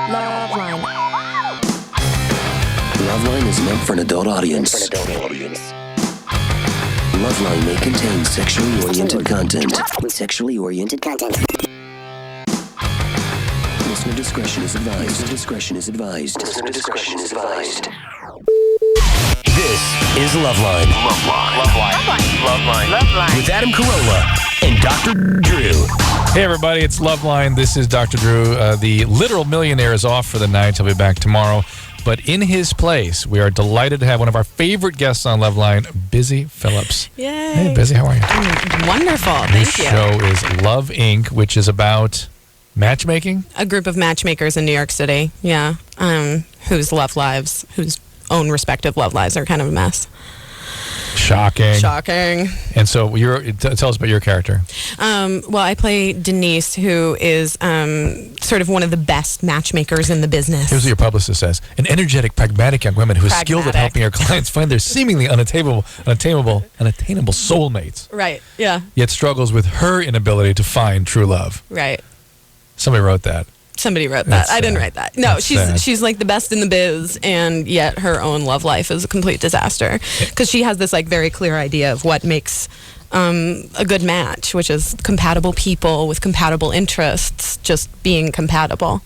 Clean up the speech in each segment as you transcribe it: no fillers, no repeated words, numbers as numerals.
LoveLine. LoveLine is meant for an adult audience. LoveLine may contain sexually oriented content. Listener discretion is advised. This is LoveLine. LoveLine. With Adam Carolla and Dr. Drew. Hey everybody, it's LoveLine. This is Dr. Drew. The literal millionaire is off for the night. He'll be back tomorrow. But in his place, we are delighted to have one of our favorite guests on LoveLine, Busy Phillips. Yay. Hey, Busy, how are you? I'm wonderful. Your Thank you. show is Love Inc., which is about matchmaking? A group of matchmakers in New York City, yeah, whose own respective love lives are kind of a mess. Shocking. And so tell us about your character. Well, I play Denise, who is sort of one of the best matchmakers in the business. Here's what your publicist says. An energetic, pragmatic young woman who is skilled at helping her clients find their seemingly unattainable soulmates. Right, yeah. Yet struggles with her inability to find true love. Right. Somebody wrote that. Somebody wrote that. I didn't write that. No, That's she's like the best in the biz, and yet her own love life is a complete disaster because she has this like very clear idea of what makes a good match, which is compatible people with compatible interests, just being compatible.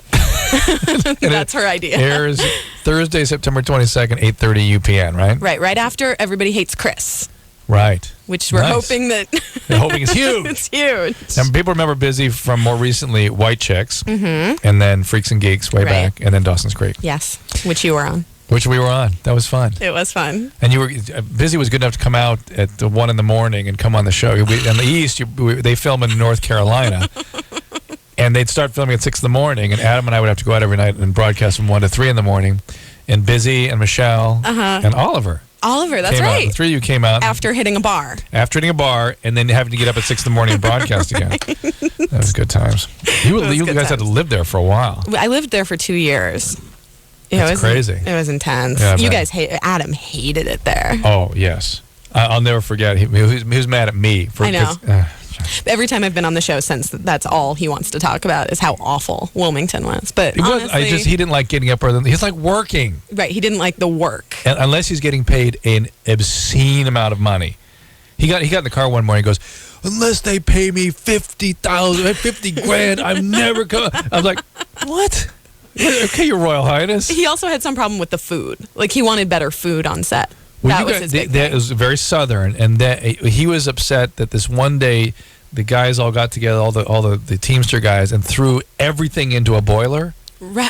That's her idea. Airs Thursday, September 22nd, 8:30 UPN, right? Right after Everybody Hates Chris. Right. Which we're hoping that... They're hoping it's huge. It's huge. And people remember Busy from more recently White Chicks, and then Freaks and Geeks way back, and then Dawson's Creek. Yes, which you were on. Which we were on. That was fun. It was fun. And you were Busy was good enough to come out at 1 in the morning and come on the show. In the East, they film in North Carolina. And they'd start filming at 6 in the morning, and Adam and I would have to go out every night and broadcast from 1 to 3 in the morning. And Busy and Michelle and Oliver, that's right. The three of you came out. After hitting a bar. And then having to get up at 6 in the morning and broadcast again. That was good times. You guys had to live there for a while. I lived there for 2 years. That's crazy. It was intense. Yeah, you guys Adam hated it there. Oh, yes. I'll never forget. He was mad at me. I know. Every time I've been on the show since, that's all he wants to talk about is how awful Wilmington was. But honestly, he didn't like getting up early. He's like working. Right. He didn't like the work. And unless he's getting paid an obscene amount of money. He got in the car one morning and goes, unless they pay me $50 grand, I'm never coming. I was like, what? Okay, Your Royal Highness. He also had some problem with the food. Like, he wanted better food on set. That was his big thing. That was very Southern, and that he was upset that this one day the guys all got together, all the Teamster guys, and threw everything into a boiler. The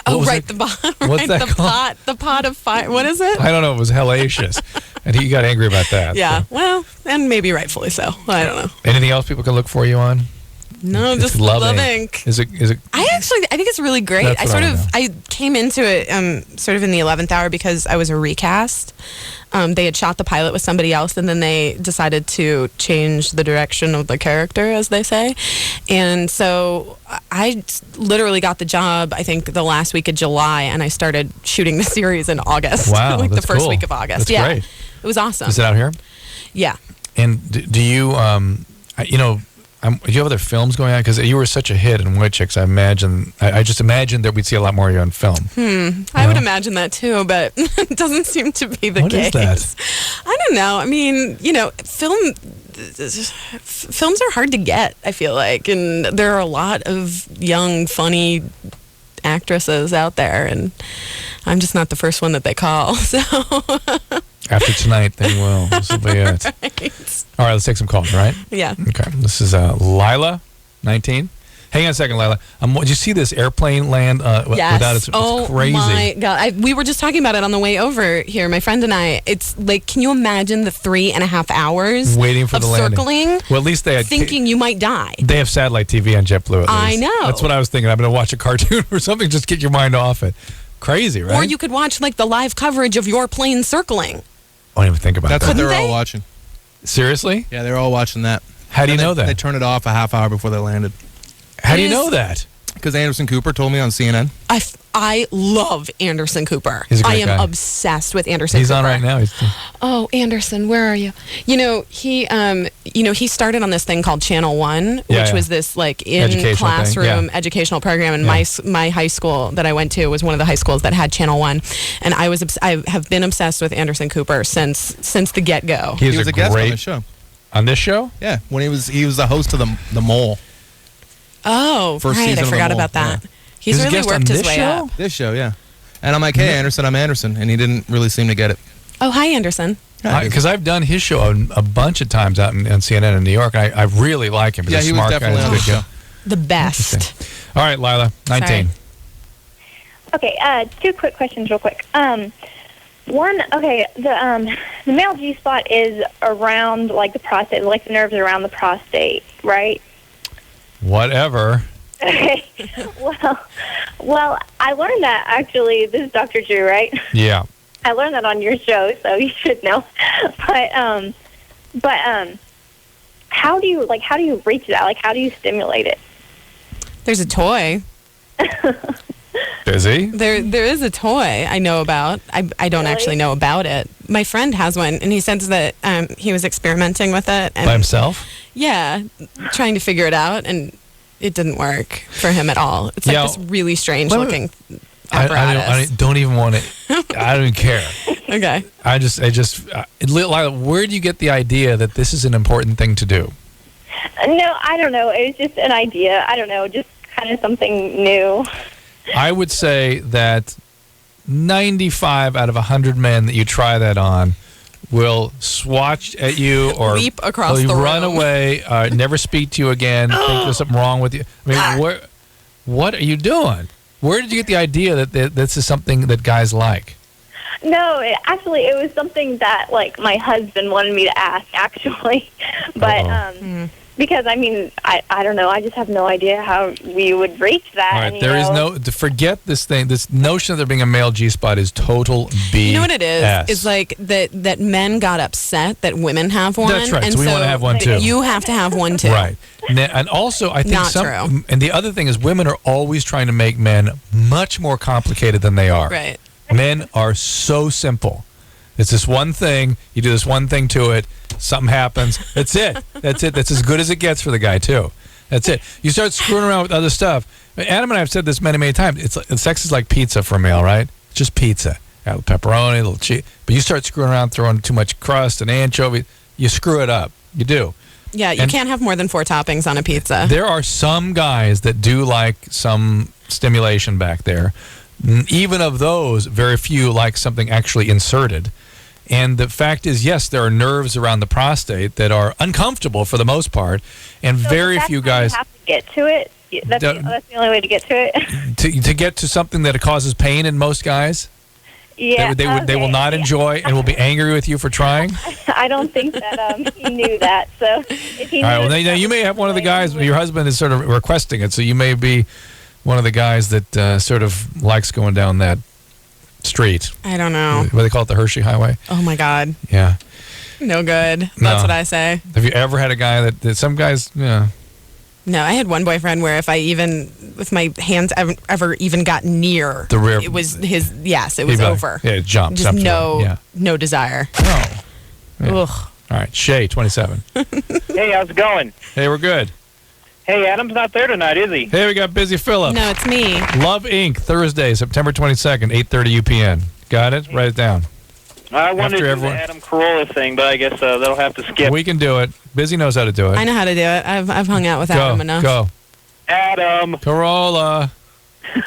pot of fire. What is it? I don't know. It was hellacious, and he got angry about that. Yeah, well, and maybe rightfully so. I don't know. Anything else people can look for you on? No, just Love Inc. Is it? I think it's really great. I came into it sort of in the 11th hour because I was a recast. They had shot the pilot with somebody else, and then they decided to change the direction of the character, as they say. And so I literally got the job, I think, the last week of July, and I started shooting the series in August. Wow, like that's the first cool. week of August. That's great. It was awesome. Is it out here? Yeah. And do you, do you have other films going on? Because you were such a hit in White Chicks. I just imagined that we'd see a lot more of you on film. I would imagine that too, but it doesn't seem to be the case. What is that? I don't know. I mean, films are hard to get, I feel like, and there are a lot of young, funny actresses out there, and I'm just not the first one that they call. So after tonight, they will. This will be it. Right. All right, let's take some calls, right? Yeah. Okay. This is Lila, 19. Hang on a second, Lila. Did you see this airplane land without its crazy? Oh, my God. We were just talking about it on the way over here, my friend and I. It's like, can you imagine the 3.5 hours waiting for the landing? Circling? Well, at least they had... Thinking you might die. They have satellite TV on JetBlue, at least. I know. That's what I was thinking. I'm going to watch a cartoon or something, just get your mind off it. Crazy, right? Or you could watch, like, the live coverage of your plane circling. I don't even think about that. That's what they're all watching. Seriously? Yeah, they're all watching that. How do you know that? They turned it off a half hour before they landed. How do you know that? Because Anderson Cooper told me on CNN. I love Anderson Cooper. He's a great I am guy. obsessed with Anderson He's Cooper. on right now. Oh, Anderson, where are you? He started on this thing called Channel One, which was this like in classroom educational program. And my high school that I went to was one of the high schools that had Channel One, and I have been obsessed with Anderson Cooper since the get go. He was a guest on the show. On this show? Yeah, when he was the host of the Mole. Oh, First right. I season of forgot The Mole. about that. Yeah. He's really worked his way up. This show, yeah. And I'm like, hey, Anderson, I'm Anderson. And he didn't really seem to get it. Oh, hi, Anderson. Because I've done his show a bunch of times out on CNN in New York. And I really like him. He's a he smart was definitely guy. on the show. The best. All right, Lila, 19. Sorry. Okay, 2 quick questions real quick. One, okay, the male G-spot is around, like, the prostate, like the nerves around the prostate, right? Whatever. Okay. Well, I learned that, actually. This is Dr. Drew, right? Yeah. I learned that on your show, so you should know. But how do you reach that? Like, how do you stimulate it? There's a toy. Busy? There is a toy I know about. I don't actually know about it. My friend has one, and he says that he was experimenting with it. And by himself? Yeah, trying to figure it out, and it didn't work for him at all. It's like this really strange looking apparatus. I don't even want to. I don't even care. Okay. Lila, where do you get the idea that this is an important thing to do? No, I don't know. It was just an idea. I don't know, just kind of something new. I would say that 95 out of 100 men that you try that on will swatch at you or leap across the run room. away, never speak to you again, think there's something wrong with you. I mean, what are you doing? Where did you get the idea that this is something that guys like? No, it was something that, like, my husband wanted me to ask, actually. But, because, I mean, I don't know. I just have no idea how we would reach that. All right, and, there is forget this thing. This notion of there being a male G-spot is total BS. You know what it is? It's like that men got upset that women have one. That's right. And so we want to have one too. You have to have one too. Right. And also, I think Not true. And the other thing is women are always trying to make men much more complicated than they are. Right. Men are so simple. It's this one thing. You do this one thing to it. Something happens. That's it. That's it. That's as good as it gets for the guy, too. That's it. You start screwing around with other stuff. Adam and I have said this many, many times. Sex is like pizza for a male, right? It's just pizza. Got a little pepperoni, a little cheese. But you start screwing around, throwing too much crust and anchovy, you screw it up. You do. Yeah, you can't have more than 4 toppings on a pizza. There are some guys that do like some stimulation back there. Even of those, very few like something actually inserted. And the fact is, yes, there are nerves around the prostate that are uncomfortable for the most part, and very few guys have to get to it. That's the only way to get to it. to get to something that causes pain in most guys. Yeah, they will not enjoy and will be angry with you for trying. I don't think that he knew that. So if he all right, well, now you may have one of the guys. Your husband is sort of requesting it, so you may be one of the guys that sort of likes going down that street. I don't know. What do they call it, the Hershey Highway? Oh my God. Yeah. No good. That's No. what I say. Have you ever had a guy that some guys, yeah. No, I had one boyfriend where if my hands ever even got near The rear, it was his. Yes, it was over. Yeah, it jumps. Just absolutely. no desire. No. Yeah. Ugh. All right, Shay, 27. Hey, how's it going? Hey, we're good. Hey, Adam's not there tonight, is he? Hey, we got Busy Philip. No, it's me. Love Inc. Thursday, September 22nd, 8:30 UPN. Got it? Write it down. I wanted to do everyone- the Adam Carolla thing, but I guess that'll have to skip. We can do it. Busy knows how to do it. I know how to do it. I've hung out with Adam enough. Go. Adam. Corolla.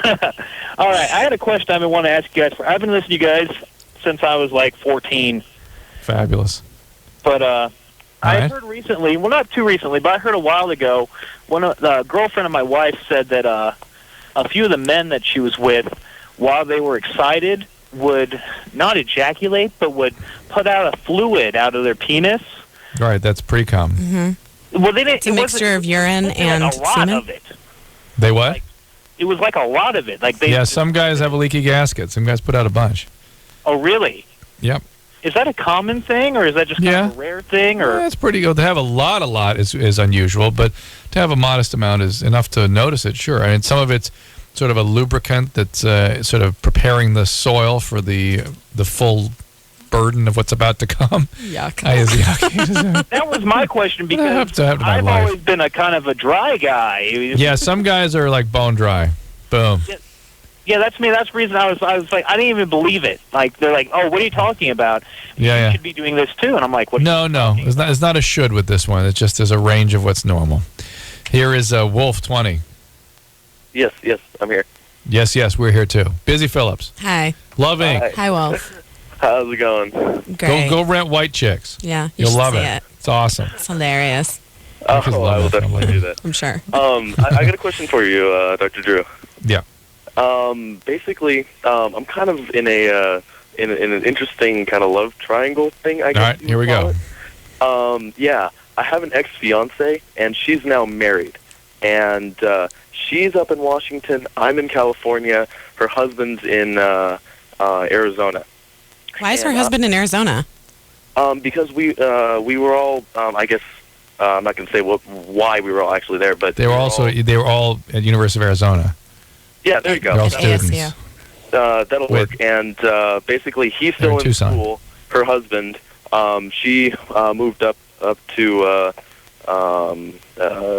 All right, I had a question I've been wanting to ask you guys. I've been listening to you guys since I was like 14. Fabulous. But I right. heard recently, well, not too recently, but I heard a while ago, the girlfriend of my wife said that a few of the men that she was with, while they were excited, would not ejaculate, but would put out a fluid out of their penis. Right, that's pre-cum. Mm-hmm. Well, they didn't. It's a mixture of urine and like a lot semen. of it. They what? Like, it was like a lot of it. Like they. Yeah, some guys have a leaky gasket. Some guys put out a bunch. Oh, really? Yep. Is that a common thing, or is that just kind of a rare thing? Or That's pretty good. To have a lot is unusual, but to have a modest amount is enough to notice it, sure. I mean, some of it's sort of a lubricant that's sort of preparing the soil for the full burden of what's about to come. Yuck. Is yucky. That was my question because to my I've life. always been a kind of a dry guy. Yeah, some guys are like bone dry. Boom. Yeah, that's me. That's the reason I was like, I didn't even believe it. Like, they're like, oh, what are you talking about? Yeah. You should be doing this too. And I'm like, what? No. It's not a should with this one. It's just there's a range of what's normal. Here is Wolf 20. Yes, I'm here. Yes, we're here too. Busy Phillips. Hi. Love Inc. Hi, Wolf. How's it going? Great. Go rent White Chicks. Yeah, You'll should love see it. It's awesome. It's hilarious. Just I love will it. definitely do that. I'm sure. I got a question for you, Dr. Drew. Yeah. Basically, I'm kind of in an interesting kind of love triangle thing, I guess. All right, here we go. Yeah, I have an ex-fiance, and she's now married. And she's up in Washington. I'm in California. Her husband's in Arizona. Why is her husband in Arizona? Because we were all, I guess, I'm not going to say why we were all actually there, but They were all at University of Arizona. Yeah, there you go. They're all At students. ASU. That'll work. And basically, he's They're still in in Tucson. school. Her husband, she moved up to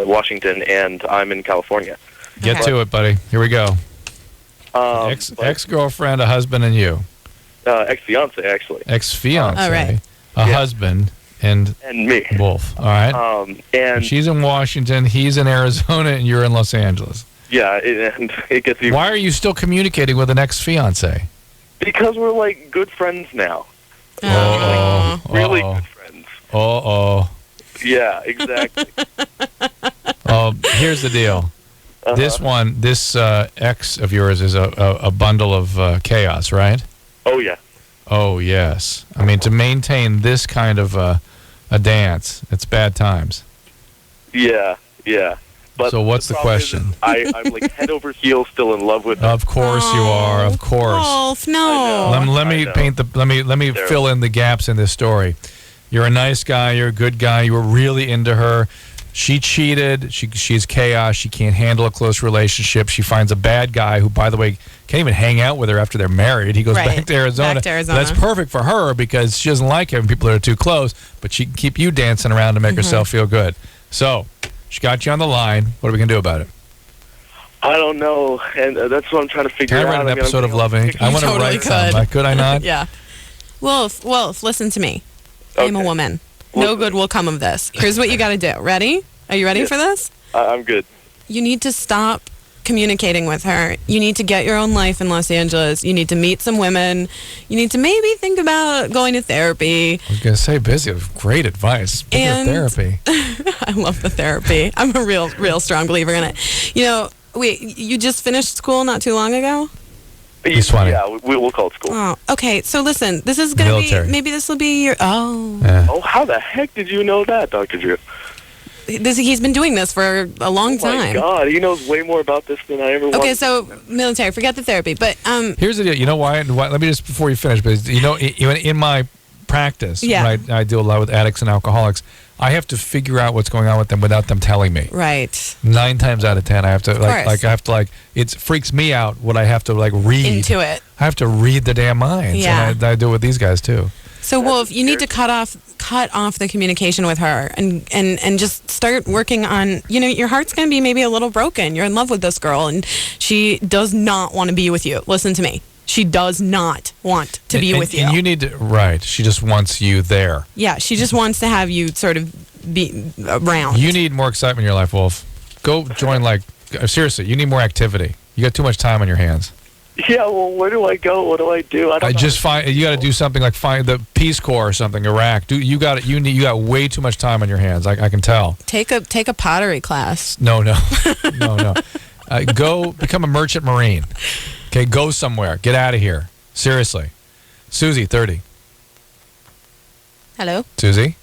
Washington, and I'm in California. Get Okay. to it, buddy. Here we go. Ex-girlfriend, a husband, and you. Ex-fiance, actually, Ex-fiance. Oh, right. A Yeah. husband, and and me. Wolf. All right. And She's in Washington, he's in Arizona, and you're in Los Angeles. yeah, it gets even Why are you still communicating with an ex-fiance? because we're like good friends now. Oh. Really Uh-oh. good friends. Uh-oh. Yeah, exactly. Here's the deal. Uh-huh. This ex of yours is a bundle of chaos, right? Oh yeah. Oh, yes. I mean, to maintain this kind of a dance, it's bad times. Yeah. But So what's the problem question? is I'm like head over heels still in love with her. Of course you are. Of course. Wolf, no. Let me I know. paint the. Let me Terrible. fill in the gaps in this story. You're a nice guy. You're a good guy. You were really into her. She cheated. She's chaos. She can't handle a close relationship. She finds a bad guy who, by the way, can't even hang out with her after they're married. He goes Right. back to Arizona. Back to Arizona. That's perfect for her because she doesn't like having people that are too close, but she can keep you dancing around to make herself feel good. So she got you on the line. What are we going to do about it? I don't know, and that's what I'm trying to figure Can I out. write an I mean, I'm episode of getting Love Inc? I You want to totally write some. could. Could I not? Yeah. Wolf, listen to me. I'm a Okay. woman. No Listen. good will come of this. Here's what you got to do. Ready? Are you ready Yes. for this? I'm good. You need to stop communicating with her. You need to get your own life in Los Angeles. You need to meet some women. You need to maybe think about going to therapy. I was going to say busy. Great advice. Speaking of And- therapy. I love the therapy. I'm a real strong believer in it. You know, you just finished school not too long ago? He's 20. Yeah, we'll call it school. Oh, okay. So listen, this is going to be, Military. maybe this will be your, Oh, how the heck did you know that, Dr. Drew? he's been doing this for a long Oh my time. God, he knows way more about this than I ever wanted. Okay, so military, forget the therapy, but Here's the deal. You know why? Let me just, before you finish, but you know, in my practice, Yeah. when I deal a lot with addicts and alcoholics, I have to figure out what's going on with them without them telling me. right 9 times out of 10, I have to course. it freaks me out what I have to read. into it. I have to read the damn minds. Yeah. And I do it with these guys too. So Wolf, you need to cut off the communication with her and just start working on, you know, your heart's going to be maybe a little broken. You're in love with this girl and she does not want to be with you. Listen to me. She does not want to be with you. And you need to, right. She just wants you there. Yeah, she just wants to have you sort of be around. You need more excitement in your life, Wolf. Go join, seriously, you need more activity. You got too much time on your hands. Yeah, well, where do I go? What do I do? I don't know. You got to do something like find the Peace Corps or something, Iraq. You got way too much time on your hands. I can tell. Take a pottery class. No. Go become a merchant marine. Okay, go somewhere. Get out of here. Seriously. Susie, 30. Hello. Susie?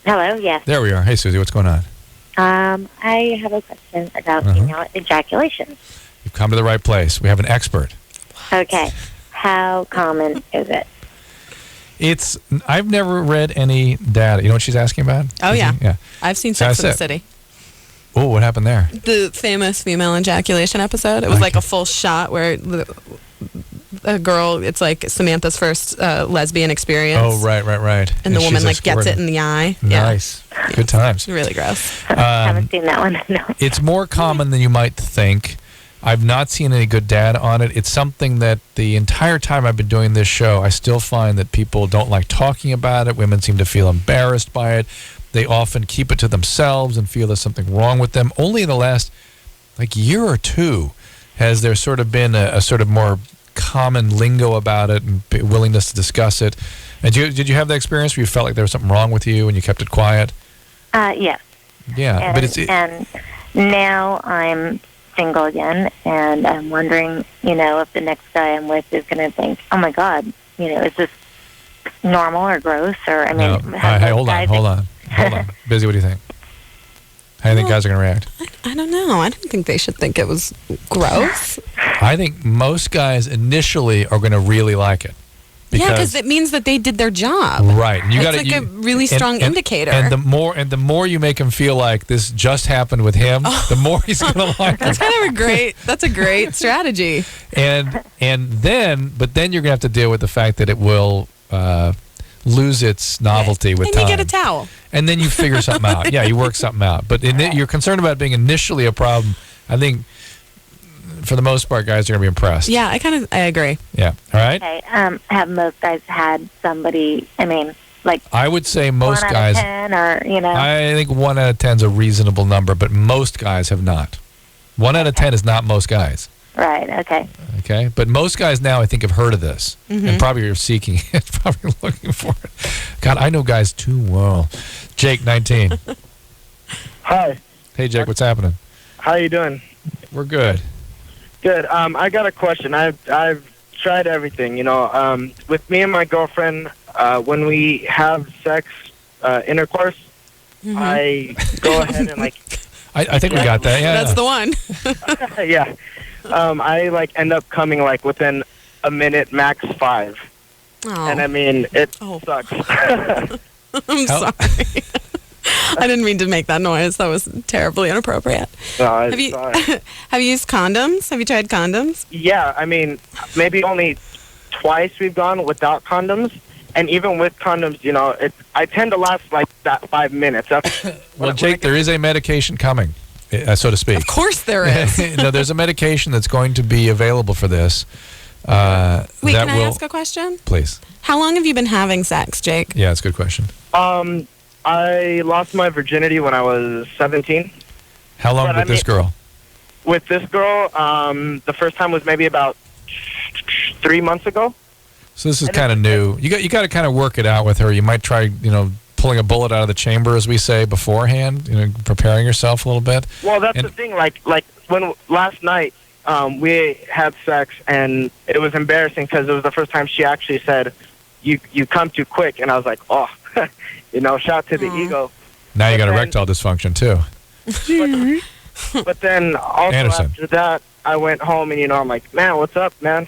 Hello, yes. There we are. Hey, Susie, what's going on? I have a question about female ejaculation. You've come to the right place. We have an expert. Okay. How common is it? I've never read any data. You know what she's asking about? Oh, yeah. Yeah. I've seen So Sex in the that's it. City. Oh, what happened there? The famous female ejaculation episode. It was like a full shot where a girl, it's like Samantha's first lesbian experience. Oh, right. And the woman like gets it in the eye. Nice. Yeah. Good times. Really gross. I haven't seen that one. No. It's more common than you might think. I've not seen any good data on it. It's something that the entire time I've been doing this show, I still find that people don't like talking about it. Women seem to feel embarrassed by it. They often keep it to themselves and feel there's something wrong with them. Only in the last year or two has there sort of been a sort of more common lingo about it and willingness to discuss it. And did you have that experience where you felt like there was something wrong with you and you kept it quiet? Yes. Yeah, but and now I'm single again, and I'm wondering, if the next guy I'm with is going to think, oh my God, is this normal or gross? Or, no. Hey, hold on. Busy, what do you think? How do you think guys are going to react? I don't know. I don't think they should think it was gross. I think most guys initially are going to really like it. Because it means that they did their job. Right. And it's a really strong indicator. And the more you make him feel like this just happened with him, the more he's going to like it. That's a great strategy. But then you're going to have to deal with the fact that it will lose its novelty with time. And you get a towel. And then you figure something out. Yeah, you work something out. But you're concerned about it being initially a problem. I think for the most part, guys are going to be impressed. Yeah, I agree. Yeah. All right. Okay. Have most guys had somebody? I would say most 1 guys. out of 10, or I think 1 out of 10 is a reasonable number, but most guys have not. 1 out of 10 is not most guys. Right. Okay. Okay, but most guys now I think have heard of this and probably are seeking it, probably looking for it. God, I know guys too well. Jake, 19. Hi. Hey, Jake, what's happening? How you doing? We're good. Good. I got a question. I've tried everything. With me and my girlfriend, when we have sex, intercourse, I go ahead and I think we got that. Yeah, that's the one. Yeah. I end up coming within a minute, max 5. Oh. And I mean, it sucks. I'm sorry. I didn't mean to make that noise. That was terribly inappropriate. No, have you used condoms? Have you tried condoms? Yeah, I mean, maybe only twice we've gone without condoms. And even with condoms, I tend to last that 5 minutes. Well, Jake, there is a medication coming, so to speak. Of course there is. No, there's a medication that's going to be available for this. Wait, can I ask a question? Please. How long have you been having sex, Jake? Yeah, it's a good question. I lost my virginity when I was 17. How long with this girl? With this girl, the first time was maybe about 3 months ago. So this is kind of new. You got to kind of work it out with her. You might try, pulling a bullet out of the chamber, as we say, beforehand. Preparing yourself a little bit. Well, that's the thing. Like when last night we had sex, and it was embarrassing because it was the first time she actually said, "You come too quick," and I was like, "Oh." Shout to the ego. Now you got erectile dysfunction, too. But then also Anderson. After that, I went home and, I'm like, man, what's up, man?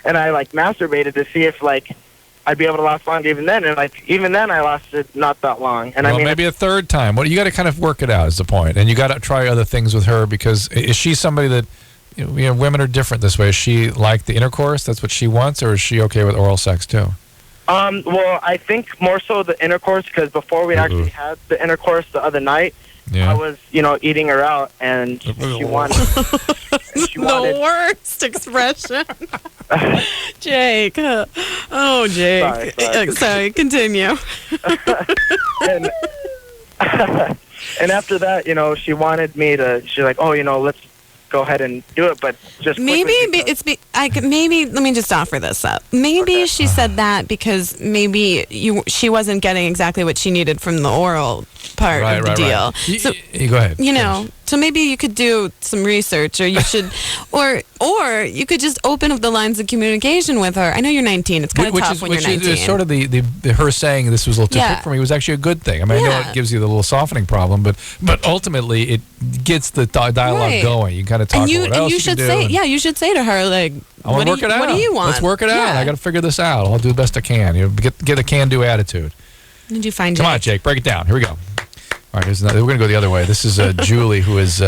And I, masturbated to see if, I'd be able to last long even then. And, even then, I lasted not that long. And well, maybe a third time. Well, you got to kind of work it out is the point. And you got to try other things with her because is she somebody that, women are different this way. Is she like the intercourse? That's what she wants? Or is she okay with oral sex, too? Well, I think more so the intercourse because before we actually had the intercourse the other night, I was, eating her out and she wanted. The worst expression. Jake. Oh, Jake. Sorry, continue. And after that, she wanted me to, she's like, let's go ahead and do it, but just maybe let me just offer this up. Maybe she said that because maybe she wasn't getting exactly what she needed from the oral part of the deal. Right. So you go ahead. So maybe you could do some research, or you should, or you could just open up the lines of communication with her. I know you're 19; it's kind of tough when you're 19. Which is sort of the her saying this was a little too quick for me was actually a good thing. I mean, I know it gives you the little softening problem, but ultimately it gets the dialogue going. You kind of talk about what else you should do. You should say to her I want to work it out. What do you want? Let's work it out. I got to figure this out. I'll do the best I can. Get a can-do attitude. Did you find? Come on, Jake, break it down. Here we go. All right, we're going to go the other way. This is Julie, who is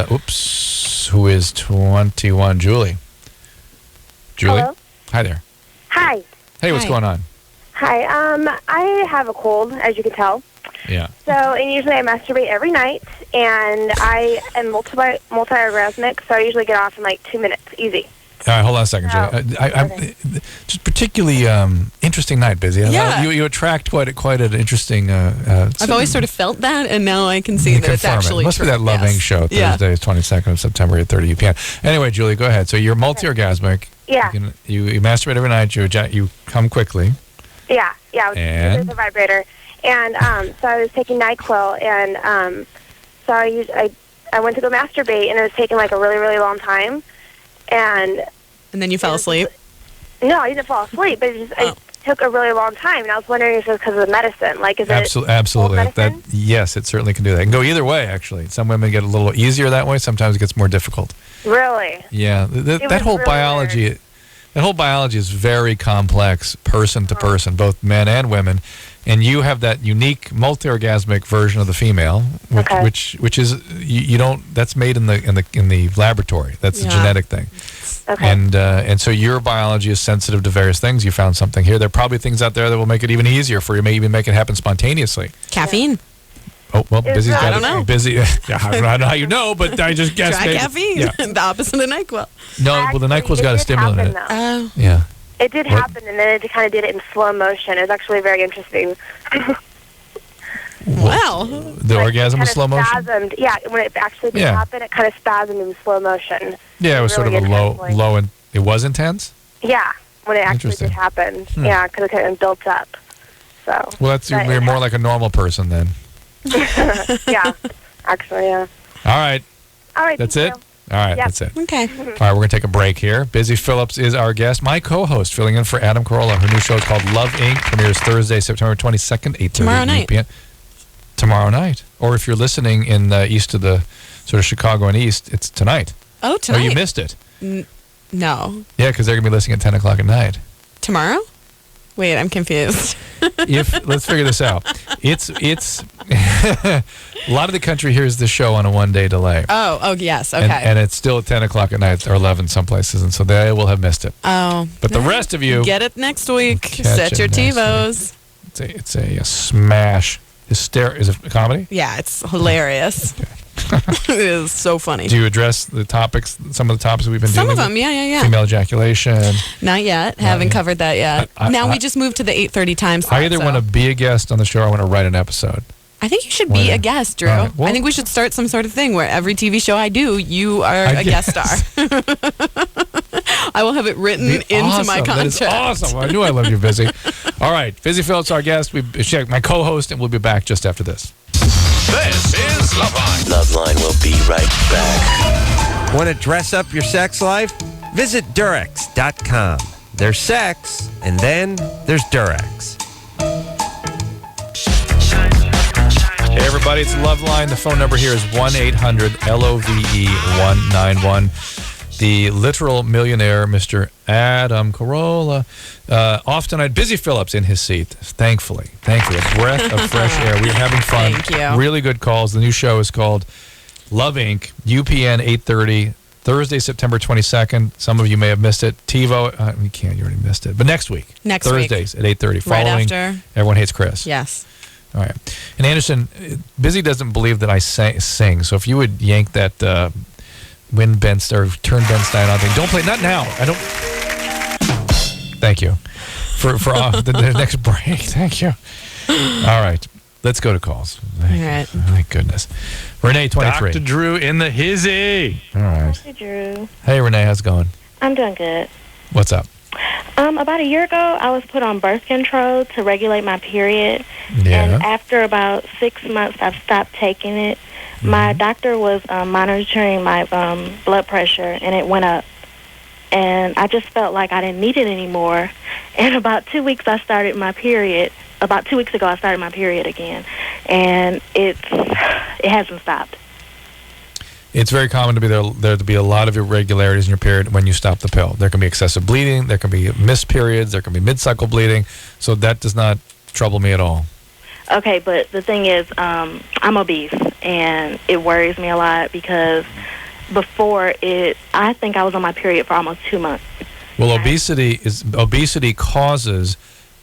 21. Julie. Hello? Hi there. Hi. Hey, what's going on? Hi. I have a cold, as you can tell. Yeah. So, and usually I masturbate every night, and I am multi-orgasmic, so I usually get off in like 2 minutes, easy. All right, hold on a second, Julie. Just particularly interesting night, Busy. Yeah. You attract quite an interesting. I've always sort of felt that, and now I can see that it's actually It must true. be that Love Inc. show, Thursday, 22nd of September, 8:30 p.m. Anyway, Julie, go ahead. So you're multi-orgasmic. Yeah. You masturbate every night. You come quickly. Yeah. And? With a vibrator. And so I was taking NyQuil, and so I went to go masturbate, and it was taking like a really, really long time. And then you fell asleep? No, I didn't fall asleep, but it took a really long time, and I was wondering if it was because of the medicine. Like, is it absolutely. medicine? Yes, it certainly can do that. It can go either way, actually. Some women get a little easier that way. Sometimes it gets more difficult. Really? Yeah, that whole really biology. weird. That whole biology is very complex, person to person, both men and women, and you have that unique multi-orgasmic version of the female, which is you don't. That's made in the laboratory. That's a genetic thing. Okay. And so your biology is sensitive to various things. You found something here. There are probably things out there that will make it even easier for you. May even make it happen spontaneously. Caffeine. Oh, well, Busy's got I don't know. Busy. Yeah, I don't know how you know, but I just guessed. Try caffeine. Yeah. The opposite of NyQuil. No, well, the NyQuil's got a stimulant in it. Oh. Yeah. It did happen, and then it kind of did it in slow motion. It was actually very interesting. Wow. The orgasm was slow motion? Spasmed. Yeah, when it actually did happen, it kind of spasmed in slow motion. Yeah, it was sort of a low, and it was intense? Yeah, when it actually did happen. Yeah, because it kind of built up. So. Well, you're more like a normal person then. Yeah, actually, yeah. All right. That's it? All right, that's it. Okay. All right, we're going to take a break here. Busy Phillips is our guest. My co-host, filling in for Adam Carolla. Her new show is called Love Inc. Premieres Thursday, September 22nd, 8:30 Tomorrow night. p.m. Tomorrow night. Or if you're listening in east of the sort of Chicago and east, it's tonight. Oh, tonight. Oh, you missed it. No. Yeah, because they're going to be listening at 10 o'clock at night. Tomorrow? Wait, I'm confused. Let's figure this out. It's a lot of the country hears the show on a 1-day delay. Oh, yes, okay. And it's still at 10 o'clock at night or 11 some places, and so they will have missed it. Oh. But the rest of you... Get it next week. Set your TiVos. It's a smash. Is it a comedy? Yeah, it's hilarious. It is so funny. Do you address some of the topics we've been Some dealing of them, with? yeah. Female ejaculation. Not yet. Haven't covered that yet. Now we just moved to the 8:30 time slot. I either want to be a guest on the show or I want to write an episode. I think you should be a guest, Drew. Right. Well, I think we should start some sort of thing where every TV show I do, you are a guest star. I will have it written into my contract. That is awesome. I knew I loved you, Busy. All right. Busy Phillips, our guest. My co-host, and we'll be back just after this. This is LoveLine. LoveLine will be right back. Want to dress up your sex life? Visit Durex.com. There's sex, and then there's Durex. Hey, everybody. It's LoveLine. The phone number here is 1-800-LOVE-191. The literal millionaire, Mr. Adam Carolla. Off tonight, Busy Phillips in his seat. Thankfully. A breath of fresh air. We're having fun. Thank you. Really good calls. The new show is called Love Inc. UPN 8:30, Thursday, September 22nd. Some of you may have missed it. TiVo, you can't. You already missed it. But next week. week. Thursdays at 8:30. Right Following after. Everyone Hates Chris. Yes. All right. And Anderson, Busy doesn't believe that I sing. So if you would yank that... turn Ben Stein on thing. Don't play, not now. I don't. Thank you for the next break. Thank you. All right, let's go to calls. All right. Thank goodness. Renee, 23. Dr. Drew in the hizzy. All right. Hey, Drew. Hey, Renee, how's it going? I'm doing good. What's up? About a year ago, I was put on birth control to regulate my period. Yeah. And after about 6 months, I've stopped taking it. My doctor was monitoring my blood pressure, and it went up. And I just felt like I didn't need it anymore. And about 2 weeks, I started my period. About 2 weeks ago, I started my period again. And it hasn't stopped. It's very common to be there to be a lot of irregularities in your period when you stop the pill. There can be excessive bleeding. There can be missed periods. There can be mid-cycle bleeding. So that does not trouble me at all. Okay, but the thing is, I'm obese, and it worries me a lot because I think I was on my period for almost 2 months. Well, obesity causes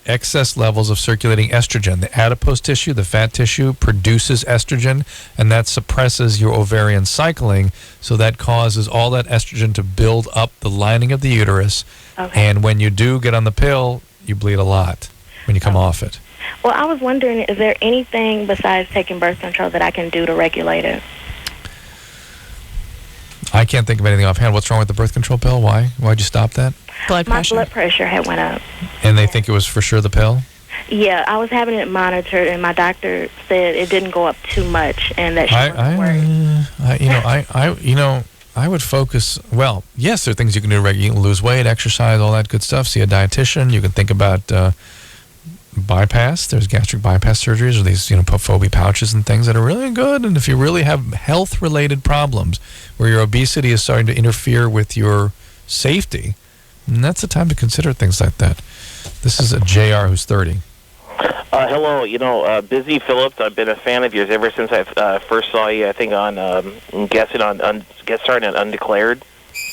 excess levels of circulating estrogen. The adipose tissue, the fat tissue, produces estrogen, and that suppresses your ovarian cycling, so that causes all that estrogen to build up the lining of the uterus. Okay. And when you do get on the pill, you bleed a lot when you come off it. Well, I was wondering, is there anything besides taking birth control that I can do to regulate it? I can't think of anything offhand. What's wrong with the birth control pill? Why? Why'd you stop that? Blood pressure. My blood pressure had went up. And they think it was for sure the pill? Yeah, I was having it monitored, and my doctor said it didn't go up too much, and that she wasn't worried. I would focus. Well, yes, there are things you can do regularly. You can lose weight, exercise, all that good stuff. See a dietitian. You can think about bypass. There's gastric bypass surgeries, or these Phobie pouches and things that are really good. And if you really have health-related problems where your obesity is starting to interfere with your safety, and that's the time to consider things like that. This is a JR who's 30. Hello, Busy Phillips. I've been a fan of yours ever since I first saw you. I think on guest starring on Undeclared.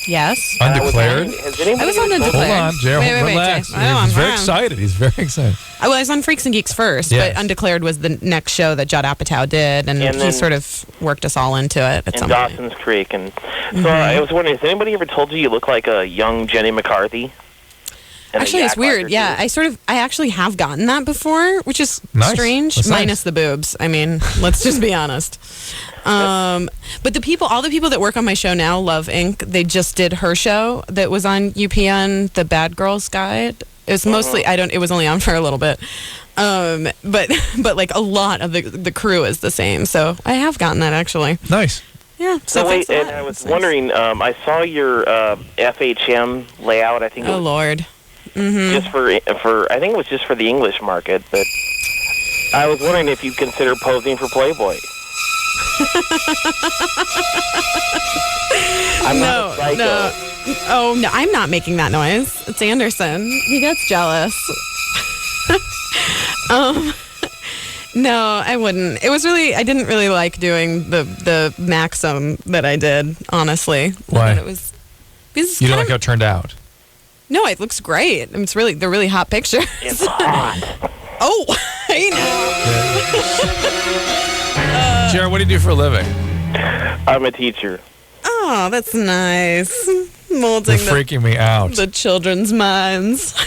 Yes. Undeclared? I was on Undeclared. Hold on, Jerry. Relax. He's very excited. He's very excited. I was on Freaks and Geeks first, Yes. but Undeclared was the next show that Judd Apatow did, and he sort of worked us all into it at some point. Dawson's Creek. And so I was wondering, has anybody ever told you look like a young Jenny McCarthy? Actually, it's weird. Yeah, I actually have gotten that before, which is strange. That's minus nice. the boobs. I mean, let's just be honest. But all the people that work on my show now, Love Inc., they just did her show that was on UPN, The Bad Girls Guide. It was mostly, it was only on for a little bit. But like a lot of the crew is the same. So I have gotten that actually. Nice. Yeah. So wait, and I was wondering, I saw your FHM layout. I think. Oh Lord. Mm-hmm. Just for I think it was just for the English market, but I was wondering if you consider posing for Playboy. No. Oh no, I'm not making that noise. It's Anderson. He gets jealous. No, I wouldn't. It was I didn't really like doing the Maxim that I did, honestly. Why? Because you don't like how it turned out? No, it looks great. It's they're really hot pictures. It's hot. Oh, I know. Jared, what do you do for a living? I'm a teacher. Oh, that's nice. Molding You're freaking me out. The children's minds.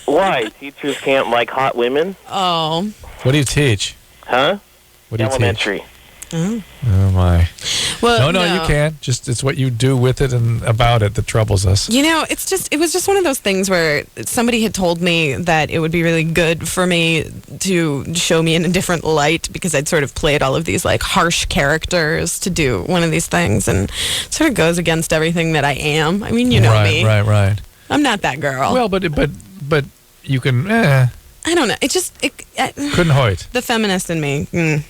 Why? Teachers can't like hot women? Oh. What do you teach? Huh? What do you Elementary. teach? Oh my. Well, no, you can't. Just it's what you do with it and about it that troubles us. It was just one of those things where somebody had told me that it would be really good for me to show me in a different light because I'd sort of played all of these like harsh characters to do one of these things, and sort of goes against everything that I am. I mean, you know me. Right. I'm not that girl. Well, but you can. I don't know. Couldn't hoit. The feminist in me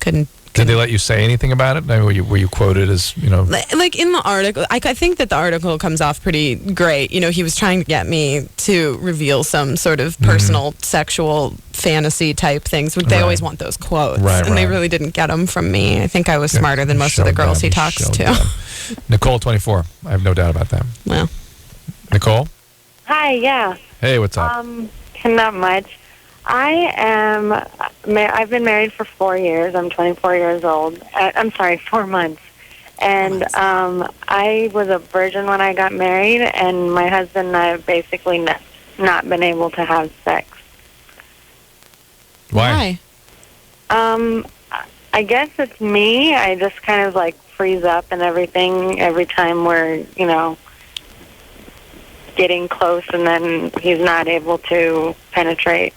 couldn't. Did they let you say anything about it? Were you quoted as, Like in the article, I think that the article comes off pretty great. He was trying to get me to reveal some sort of personal sexual fantasy type things. They always want those quotes. And they really didn't get them from me. I think I was smarter than most of the girls he talks to. Nicole, 24. I have no doubt about that. Well. Nicole? Hi, yeah. Hey, what's up? Not much. I've been married for 4 years. I'm 24 years old. 4 months. And I was a virgin when I got married, and my husband and I have basically not been able to have sex. Why? I guess it's me. I just kind of like freeze up and everything every time we're, getting close, and then he's not able to penetrate.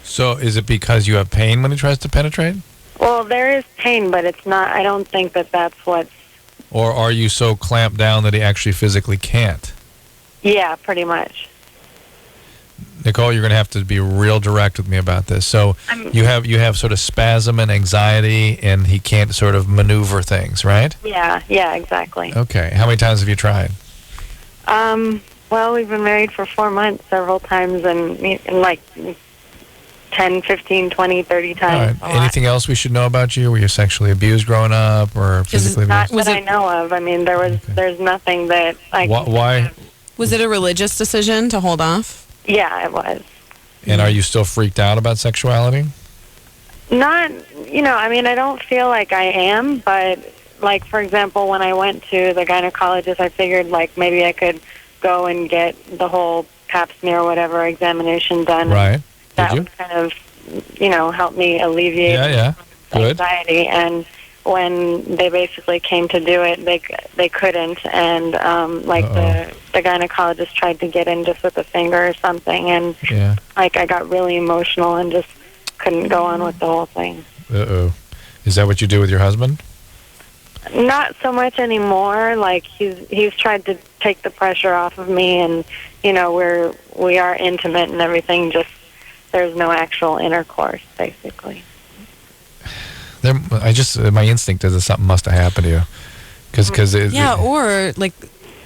So is it because you have pain when he tries to penetrate? Well, there is pain, but it's not. I don't think that's what's... Or are you so clamped down that he actually physically can't? Yeah, pretty much. Nicole, you're going to have to be real direct with me about this. So you have sort of spasm and anxiety, and he can't sort of maneuver things, right? Yeah, exactly. Okay. How many times have you tried? Well, we've been married for 4 months several times, and like 10 10, 15, 20, 30 All times. right. Anything else we should know about you? Were you sexually abused growing up or physically Not abused? that I know of. I mean, there's nothing that I can Why? Was it a religious decision to hold off? Yeah, it was. And are you still freaked out about sexuality? Not, I mean, I don't feel like I am, but, like, for example, when I went to the gynecologist, I figured, like, maybe I could go and get the whole pap smear or whatever examination done. Right. That would kind of, help me alleviate anxiety. And when they basically came to do it, they couldn't. And, the gynecologist tried to get in just with a finger or something. And, I got really emotional and just couldn't go on with the whole thing. Uh-oh. Is that what you do with your husband? Not so much anymore. Like he's tried to take the pressure off of me, and we are intimate and everything. Just there's no actual intercourse, basically. My instinct is that something must have happened to you, because or like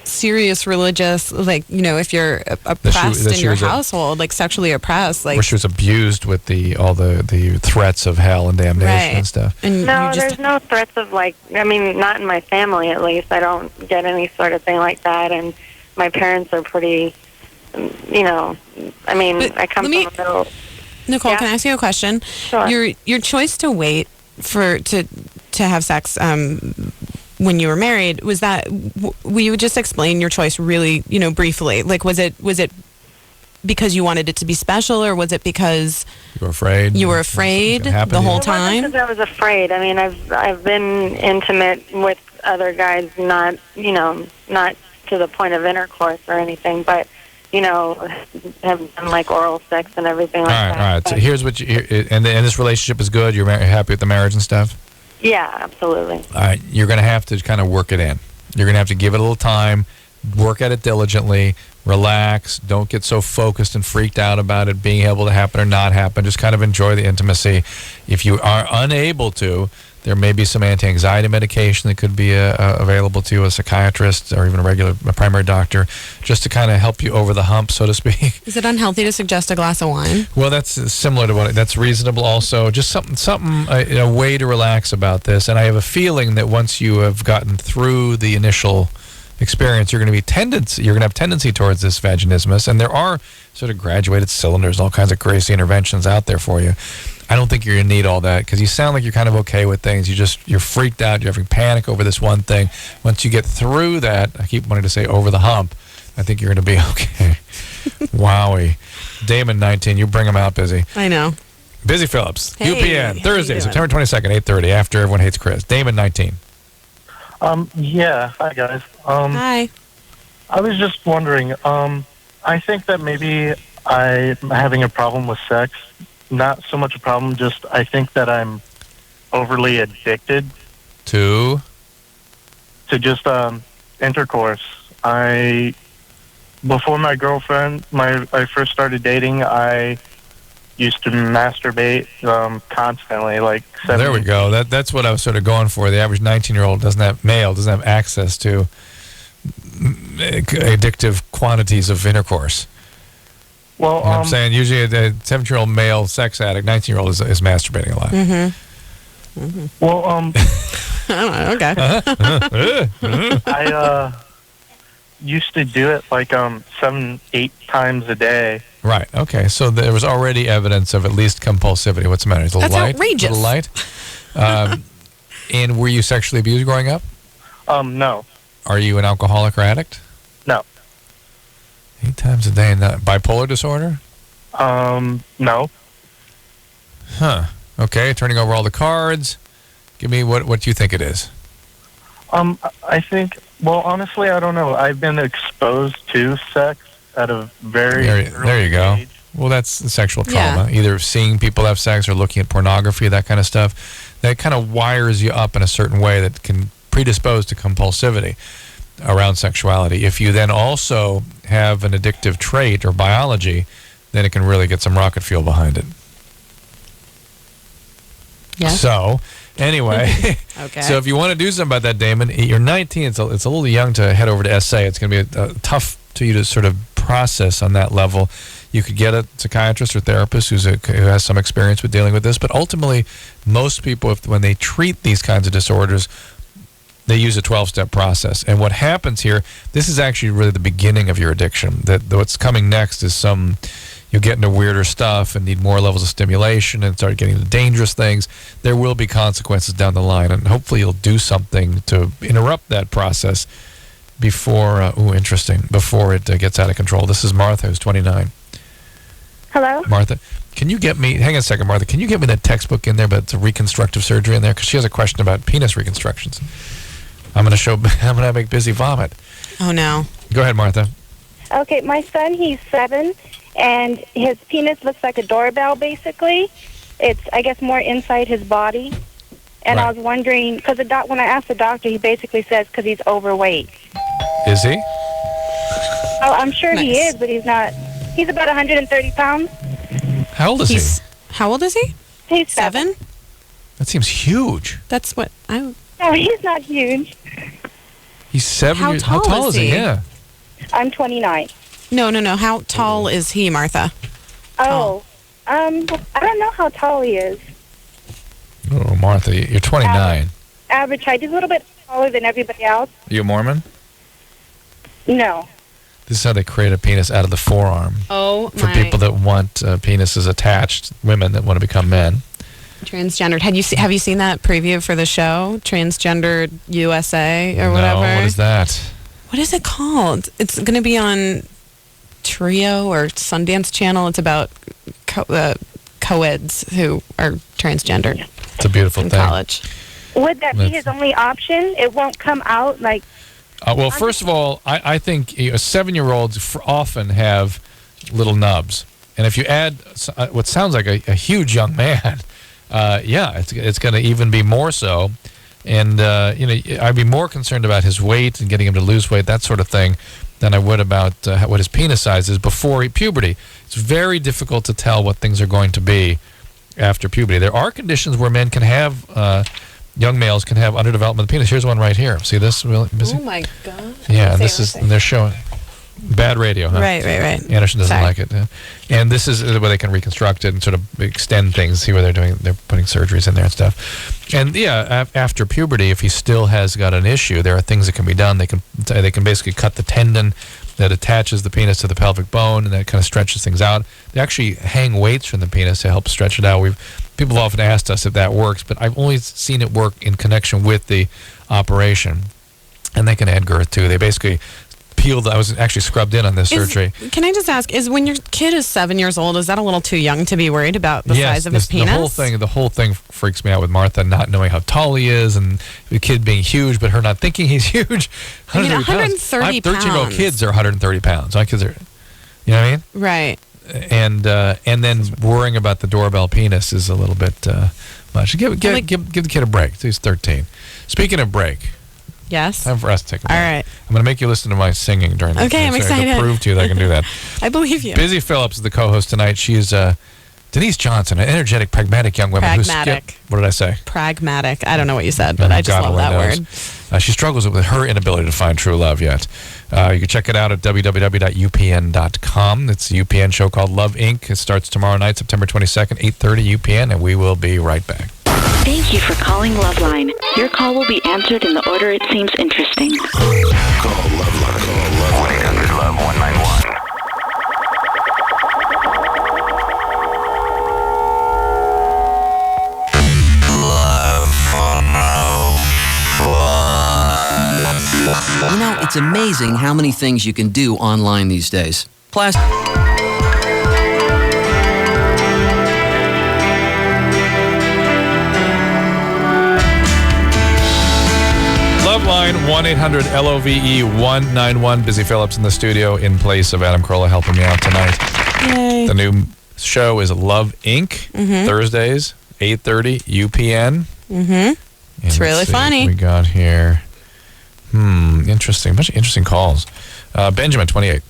serious religious, like if you're oppressed in your household, like sexually oppressed, like where she was abused with all the threats of hell and damnation and stuff. And there's no threats of not in my family at least. I don't get any sort of thing like that, and my parents are pretty, I come from a middle. Nicole, can I ask you a question? Sure. Your choice to wait to have sex when you were married, was that, will you just explain your choice really, briefly? Like, was it because you wanted it to be special, or was it because you were afraid? You were afraid the whole time? Because I was afraid. I mean, I've been intimate with other guys, not to the point of intercourse or anything, but have done like oral sex and everything like that. All right. So here's what and this relationship is good. You're happy with the marriage and stuff. Yeah, absolutely. All right, you're going to have to kind of work it in. You're going to have to give it a little time, work at it diligently, relax, don't get so focused and freaked out about it being able to happen or not happen. Just kind of enjoy the intimacy. If you are unable to, there may be some anti-anxiety medication that could be available to you, a psychiatrist or even a primary doctor, just to kind of help you over the hump, so to speak. Is it unhealthy to suggest a glass of wine? Well, that's similar to that's reasonable also. Just something a way to relax about this. And I have a feeling that once you have gotten through the initial experience, you're going to have tendency towards this vaginismus, and there are sort of graduated cylinders, all kinds of crazy interventions out there for you. I don't think you're going to need all that, because you sound like you're kind of okay with things. You're freaked out. You're having panic over this one thing. Once you get through that, I keep wanting to say over the hump, I think you're going to be okay. Wowie. Damon, 19, you bring him out busy. I know. Busy Phillips, Hey, UPN, Thursday, September 22nd, 8:30, after Everyone Hates Chris. Damon, 19. Yeah. Hi, guys. Hi. I was just wondering, I think that maybe I'm having a problem with sex. Not so much a problem, just I think that I'm overly addicted to just intercourse. Before my girlfriend, I first started dating, I used to masturbate constantly, like 7 There we go. That's what I was sort of going for. The average 19-year-old doesn't have access to addictive quantities of intercourse. Well, you know what I'm saying, usually a 17-year-old male sex addict, 19-year-old is masturbating a lot. Mm-hmm. Well, okay. I used to do it like 7-8 times a day. Right. Okay. So there was already evidence of at least compulsivity. What's the matter? Is it a little That's light? outrageous. A little light. And were you sexually abused growing up? No. Are you an alcoholic or addict? No. 8 times a day. And bipolar disorder? No. Huh. Okay. Turning over all the cards. Give me what do you think it is? I think. Well, honestly, I don't know. I've been exposed to sex at a very there you go. age. Well, that's sexual trauma. Yeah. Either seeing people have sex or looking at pornography, that kind of stuff. That kind of wires you up in a certain way that can predispose to compulsivity around sexuality. If you then also have an addictive trait or biology, then it can really get some rocket fuel behind it. Yeah. So, anyway, okay. So if you want to do something about that, Damon, you're 19. It's a little young to head over to SA. It's going to be tough to you to sort of process on that level. You could get a psychiatrist or therapist who has some experience with dealing with this, but ultimately, most people, when they treat these kinds of disorders, they use a 12-step process. And what happens here, this is actually really the beginning of your addiction. That what's coming next is you'll get into weirder stuff and need more levels of stimulation and start getting into dangerous things. There will be consequences down the line, and hopefully you'll do something to interrupt that process before it gets out of control. This is Martha, who's 29. Hello? Martha, can you get me, hang on a second, Martha, can you get me that textbook in there, but it's a reconstructive surgery in there? Because she has a question about penis reconstructions. I'm going to make Busy vomit. Oh, no. Go ahead, Martha. Okay, my son, he's 7, and his penis looks like a doorbell, basically. It's, I guess, more inside his body. And I was wondering, because when I asked the doctor, he basically says because he's overweight. Is he? Oh, I'm sure he is, but he's not. He's about 130 pounds. How old is he? How old is he? He's 7. That seems huge. That's what I... No, he's not huge. He's 7 years... How tall is he? Yeah. I'm 29. No. How tall is he, Martha? Oh, I don't know how tall he is. Oh, Martha, you're 29. Average height. He's a little bit taller than everybody else. Are you a Mormon? No. This is how they create a penis out of the forearm. Oh, for people that want penises attached, women that want to become men. Transgendered. Have you seen that preview for the show, Transgendered USA or whatever? No, what is that? What is it called? It's going to be on Trio or Sundance Channel. It's about co-eds who are transgendered. It's a beautiful thing. College. Would that be his only option? It won't come out like... well, first of all, I think 7-year-olds often have little nubs. And if you add what sounds like a huge young man, it's going to even be more so. And, I'd be more concerned about his weight and getting him to lose weight, that sort of thing, than I would about what his penis size is before puberty. It's very difficult to tell what things are going to be after puberty. There are conditions where men can have... young males can have underdevelopment of the penis. Here's one right here. See this? Really busy? Oh, my God. Yeah, they're showing... Bad radio, huh? Right. Anderson doesn't like it. And this is where they can reconstruct it and sort of extend things, see where they're putting surgeries in there and stuff. And after puberty, if he still has got an issue, there are things that can be done. They can basically cut the tendon that attaches the penis to the pelvic bone, and that kind of stretches things out. They actually hang weights from the penis to help stretch it out. People have often asked us if that works, but I've only seen it work in connection with the operation. And they can add girth too. They basically peeled. I was actually scrubbed in on this surgery. Can I just ask, is when your kid is 7 years old, is that a little too young to be worried about the size of his penis? The whole thing freaks me out with Martha not knowing how tall he is, and the kid being huge, but her not thinking he's huge. 130 pounds. 13-year-old kids are 130 pounds. My kids are, you know what I mean? Right. And then worrying about the doorbell penis is a little bit much. Give the kid a break. He's 13. Speaking of break. Yes. Time for us to take a break. All right. I'm going to make you listen to my singing during the Okay, I'm excited. to prove to you that I can do that. I believe you. Busy Phillips is the co-host tonight. She's Denise Johnson, an energetic, pragmatic young woman Pragmatic. What did I say? Pragmatic. I don't know what you said, but I just love that word. She struggles with her inability to find true love yet. You can check it out at www.upn.com. It's a UPN show called Love Inc. It starts tomorrow night, September 22nd, 8:30 UPN, and we will be right back. Thank you for calling LoveLine. Your call will be answered in the order it seems interesting. Call LoveLine. Call 1-800-LOVE-191. You know, it's amazing how many things you can do online these days. Plus... LoveLine, 1-800-LOVE-191. Busy Phillips in the studio in place of Adam Carolla helping me out tonight. Yay. The new show is Love Inc. Thursdays, 8:30 UPN. It's really funny. What we got here. Interesting. A bunch of interesting calls. Benjamin, 28.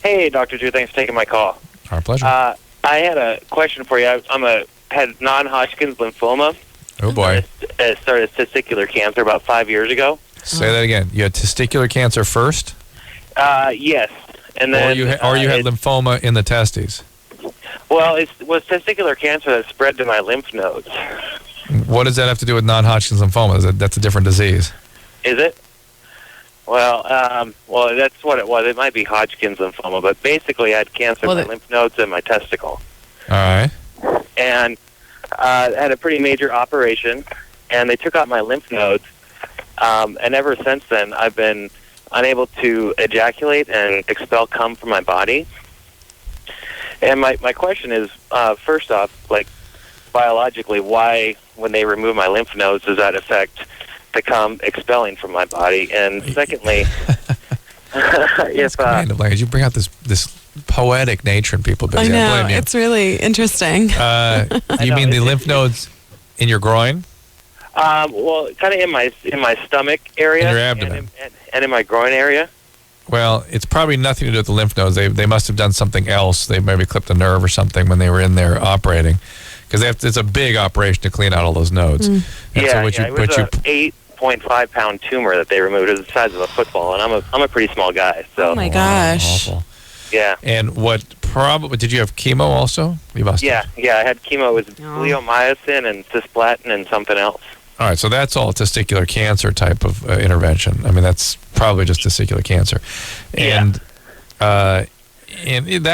Hey, Dr. Drew, thanks for taking my call. Our pleasure. I had a question for you. Had non-Hodgkin's lymphoma. Oh, boy. It started testicular cancer about 5 years ago. Say that again. You had testicular cancer first? Yes. And then, or you had lymphoma in the testes. Well, it was testicular cancer that spread to my lymph nodes. What does that have to do with non-Hodgkin's lymphoma? That's a different disease. Is it? Well, that's what it was. It might be Hodgkin's lymphoma, but basically I had cancer in my lymph nodes and my testicle. All right. And I had a pretty major operation, and they took out my lymph nodes. And ever since then, I've been unable to ejaculate and expel cum from my body. And my question is, first off, like, biologically, why, when they remove my lymph nodes, does that affect the cum expelling from my body? And secondly, it's kind of like you bring out this poetic nature in people. I know, it's really interesting. You mean the lymph nodes in your groin? Well, kind of in my stomach area, in your abdomen, and in my groin area. Well, it's probably nothing to do with the lymph nodes. They must have done something else. They maybe clipped a nerve or something when they were in there operating, because it's a big operation to clean out all those nodes. And it was an 8.5 pound tumor that they removed. It was the size of a football, and I'm a pretty small guy. So. Oh my gosh. Awful. Yeah. And did you have chemo also? You must. Yeah, I had chemo. It was bleomycin and cisplatin and something else. All right, so that's all testicular cancer type of intervention. I mean, that's probably just testicular cancer, and that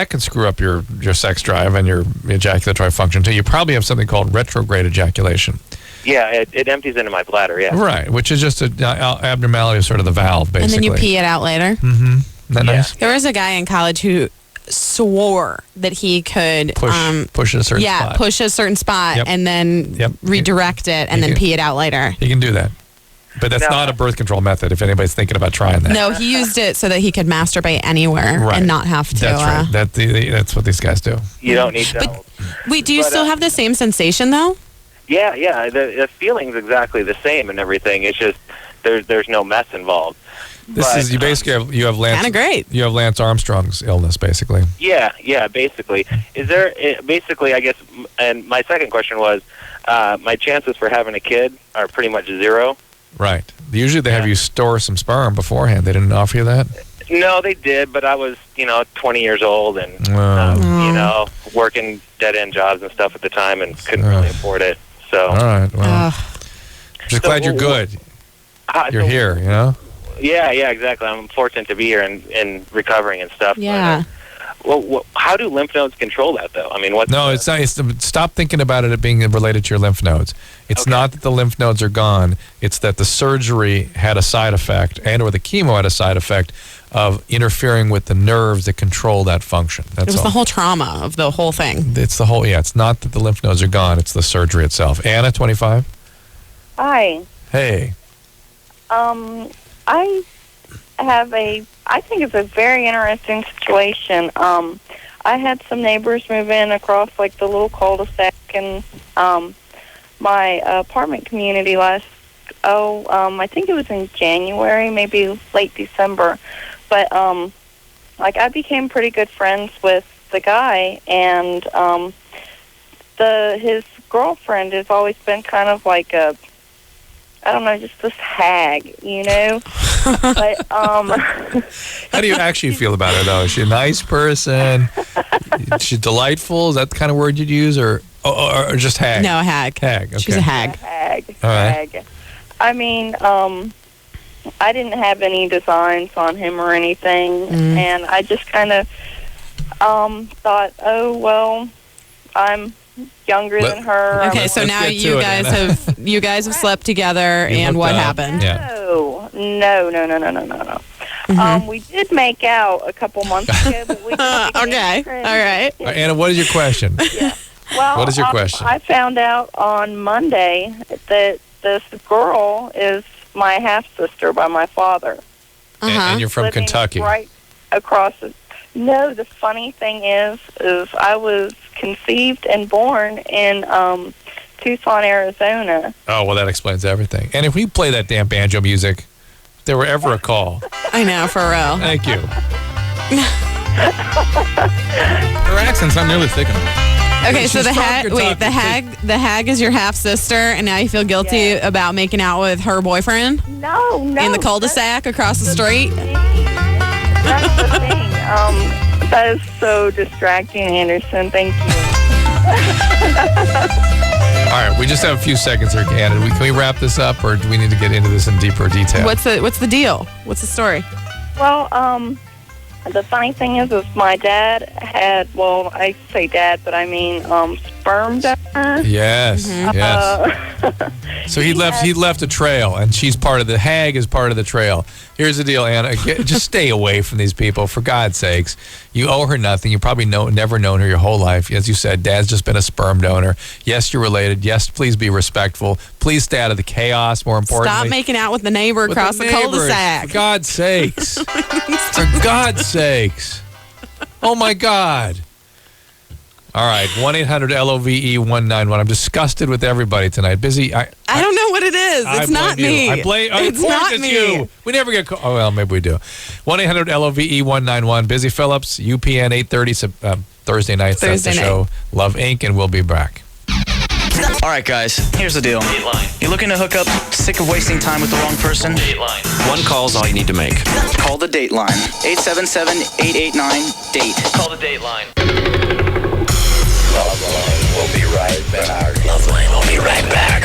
can screw up your sex drive and your ejaculatory function too. You probably have something called retrograde ejaculation. Yeah, it empties into my bladder. Yeah. Right, which is just an abnormality of sort of the valve, basically. And then you pee it out later. Mm-hmm. Isn't that nice? There was a guy in college who swore that he could push a certain spot. push a certain spot and then redirect it and then pee it out later. He can do that. But that's not a birth control method if anybody's thinking about trying that. No, he used it so that he could masturbate anywhere and not have to. That's right. That's what these guys do. You don't need that. Wait, do you still have the same sensation though? Yeah. The feeling's exactly the same and everything. It's just there's no mess involved. You basically have Lance. Kind of great. You have Lance Armstrong's illness, basically. Yeah, basically. Is there basically? I guess. And my second question was, my chances for having a kid are pretty much zero. Right. Usually they have you store some sperm beforehand. They didn't offer you that. No, they did, but I was 20 years old and working dead end jobs and stuff at the time and couldn't really afford it. So. All right. Well, just glad you're good. You're here. Yeah, exactly. I'm fortunate to be here and recovering and stuff. Yeah. But, how do lymph nodes control that, though? I mean, it's not. Stop thinking about it being related to your lymph nodes. It's not that the lymph nodes are gone. It's that the surgery had a side effect, or the chemo had a side effect of interfering with the nerves that control that function. That's it was all. The whole trauma of the whole thing. It's the whole. Yeah, it's not that the lymph nodes are gone. It's the surgery itself. Anna, 25. Hi. Hey. I have I think it's a very interesting situation. I had some neighbors move in across like the little cul-de-sac in my apartment community I think it was in January, maybe late December. But I became pretty good friends with the guy, and his girlfriend has always been kind of like just this hag, But how do you actually feel about her, though? Is she a nice person? Is she delightful? Is that the kind of word you'd use, or just hag? No, hag. Hag. Okay. She's a hag. All right. Hag. I mean, I didn't have any designs on him or anything, and I just kind of thought, oh well, I'm younger than her. Okay, so now you guys have slept together, and what happened? No. We did make out a couple months ago, but we didn't okay, all right. Anna, what is your question? Well, what is your question? I found out on Monday that this girl is my half sister by my father. And you're from Kentucky, right across. No, the funny thing is I was conceived and born in Tucson, Arizona. Oh, well, that explains everything. And if we play that damn banjo music, if there were ever a call. I know, for real. Thank you. Her accent's not nearly thick enough. Okay, so the hag is your half sister, and now you feel guilty about making out with her boyfriend? No. In the cul-de-sac across the street? That's the thing. That is so distracting, Anderson. Thank you. All right, we just have a few seconds here, Cannon. Can we wrap this up, or do we need to get into this in deeper detail? What's the deal? What's the story? Well, the funny thing is my dad had, well, I say dad, but I mean sperm donor. Yes, yes. So he left a trail, and she's part of the hag is part of the trail. Here's the deal, Anna. Just stay away from these people, for God's sakes. You owe her nothing. You probably never known her your whole life. As you said, Dad's just been a sperm donor. Yes, you're related. Yes, please be respectful. Please stay out of the chaos, more importantly. Stop making out with the neighbor across the cul-de-sac. For God's sakes. For God's sakes. Oh, my God. All right, 1-800-LOVE-191. I'm disgusted with everybody tonight. Busy. I don't know what it is. It's not me. I blame. It's of course not it's me. you. We never get. Oh well, maybe we do. 1-800-LOVE-191. Busy Phillips. UPN 8:30 Thursday night. That's the show. Love Inc. And we'll be back. All right, guys. Here's the deal. Dateline. You're looking to hook up, sick of wasting time with the wrong person? Dateline. One call's all you need to make. Call the Dateline. 877-889-DATE. Call the Dateline. LoveLine will be right back. LoveLine will be right back.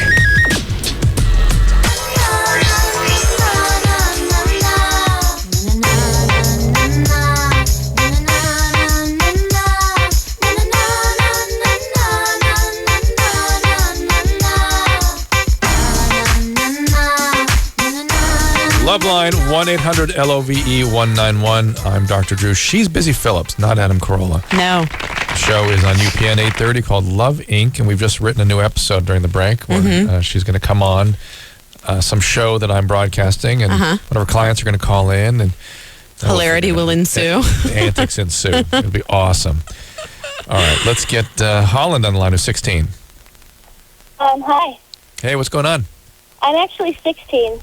Loveline 1-800-LOVE-191. I'm Dr. Drew. She's Busy Phillips, not Adam Carolla. No. The show is on UPN 8:30 called Love Inc. And we've just written a new episode during the break where she's going to come on some show that I'm broadcasting, and one of our clients are going to call in, and hilarity will ensue. Antics ensue. It'll be awesome. All right, let's get Holland on the line, who's 16. Hi. Hey, what's going on? I'm actually 16.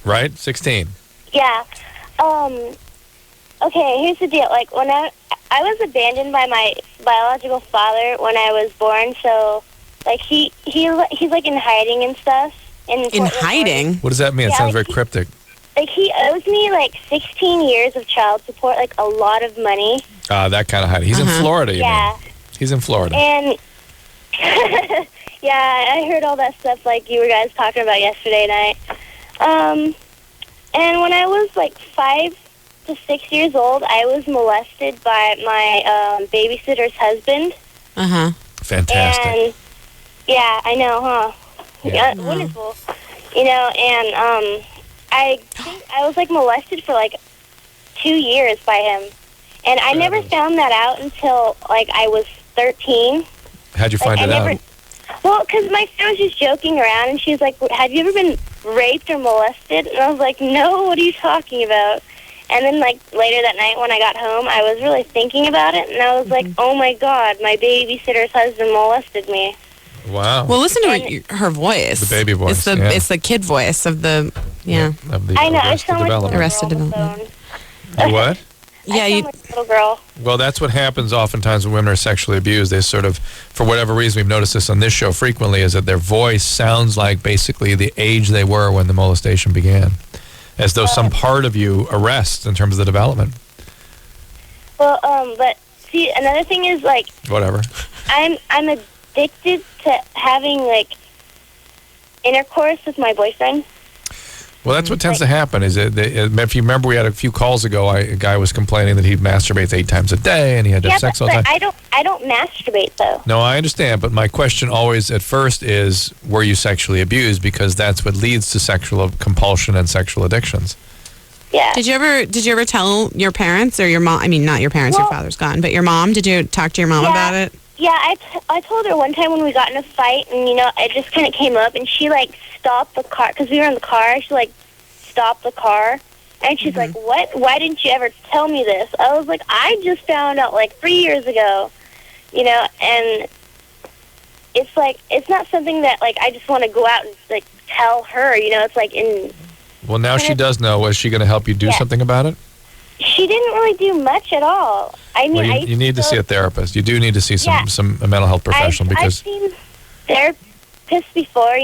Right? 16. Yeah. Okay, here's the deal. Like, when I was abandoned by my biological father when I was born, so, like, he's like, in hiding and stuff. In hiding? What does that mean? It sounds very cryptic. Like, he owes me, like, 16 years of child support, like, a lot of money. That kind of hiding. He's in Florida, you mean? He's in Florida. And, yeah, I heard all that stuff, like, you were guys talking about yesterday night. And when I was like 5 to 6 years old, I was molested by my babysitter's husband. Fantastic. And yeah, I know, huh? Yeah, wonderful. You know, and I think I was like molested for like 2 years by him, and I never found that out until like I was 13. How'd you find it out? Well, because my friend was just joking around, and she was like, have you ever been raped or molested? And I was like, no, what are you talking about? And then, like, later that night when I got home, I was really thinking about it, and I was like, oh, my God, my babysitter's husband molested me. Wow. Well, listen to her voice. The baby voice, It's the kid voice of the, of the I know, I Arrested sound like Development. Arrested Development. What? Yeah, you like a little girl. Well, that's what happens oftentimes when women are sexually abused. They sort of, for whatever reason, we've noticed this on this show frequently, is that their voice sounds like basically the age they were when the molestation began, as though some part of you arrests in terms of the development. Well, but see, another thing is like, Whatever. I'm addicted to having like intercourse with my boyfriend. Well, that's what tends to happen. Is if you remember, we had a few calls ago. A guy was complaining that he masturbates 8 times a day, and he had to have sex all the time. I don't masturbate though. No, I understand, but my question always at first is, were you sexually abused? Because that's what leads to sexual compulsion and sexual addictions. Yeah. Did you ever tell your parents or your mom? I mean, not your parents. Your father's gone, but your mom. Did you talk to your mom about it? Yeah, I told her one time when we got in a fight, and it just kind of came up, and she like stopped the car because we were in the car. She like stopped the car, and she's like, "What? Why didn't you ever tell me this?" I was like, "I just found out like 3 years ago," and it's like it's not something that like I just want to go out and like tell her. It's like in. Well, now she does know. Was she going to help you do something about it? She didn't really do much at all. I mean, well, you need to see a therapist. You do need to see some mental health professional I've because. seen therapists before,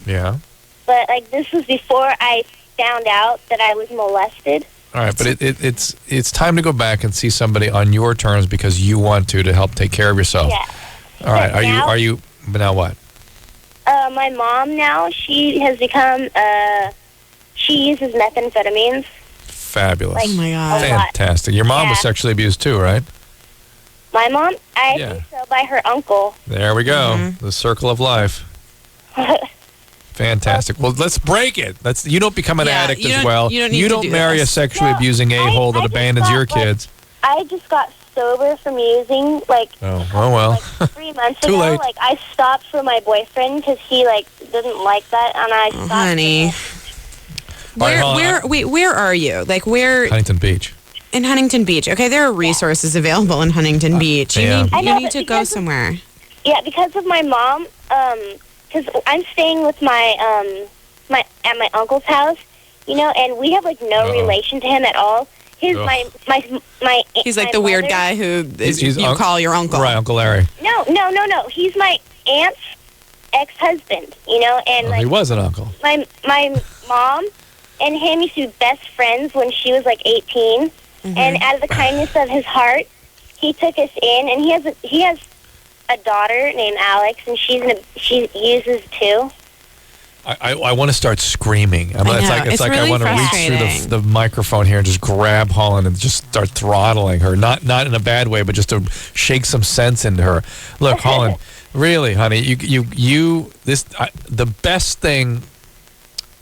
Yeah. but like this was before I found out that I was molested. All right, but it's time to go back and see somebody on your terms because you want to help take care of yourself. Yeah. All right. Are you now what? My mom now, she has become, she uses methamphetamines. Fabulous. Like, oh my God. Fantastic. Your mom was sexually abused too, right? My mom, I think so, by her uncle. There we go. The circle of life. Fantastic. Well, let's break it. You don't become an addict as well. You don't marry a sexually abusing a-hole that abandons your kids. I just got sober from using, like, well. 3 months Too ago. late. Like, I stopped for my boyfriend because he, like, didn't like that, and I stopped. Honey. Where are you? Like, where? Huntington Beach. In Huntington Beach. Okay, there are resources available in Huntington Beach. You need to go somewhere. Yeah, because of my mom, because I'm staying with my at my uncle's house, and we have like no relation to him at all. He's my He's like the weird guy who you call your uncle. Right, Uncle Larry. No. He's my aunt's ex-husband, and he was an uncle. My mom and him used to be best friends when she was like 18, and out of the kindness of his heart, he took us in, and he has a daughter named Alex, and she uses too. I want to start screaming. It's like really I want to reach through the microphone here and just grab Holland and just start throttling her. Not in a bad way, but just to shake some sense into her. Look, Holland, really, honey, the best thing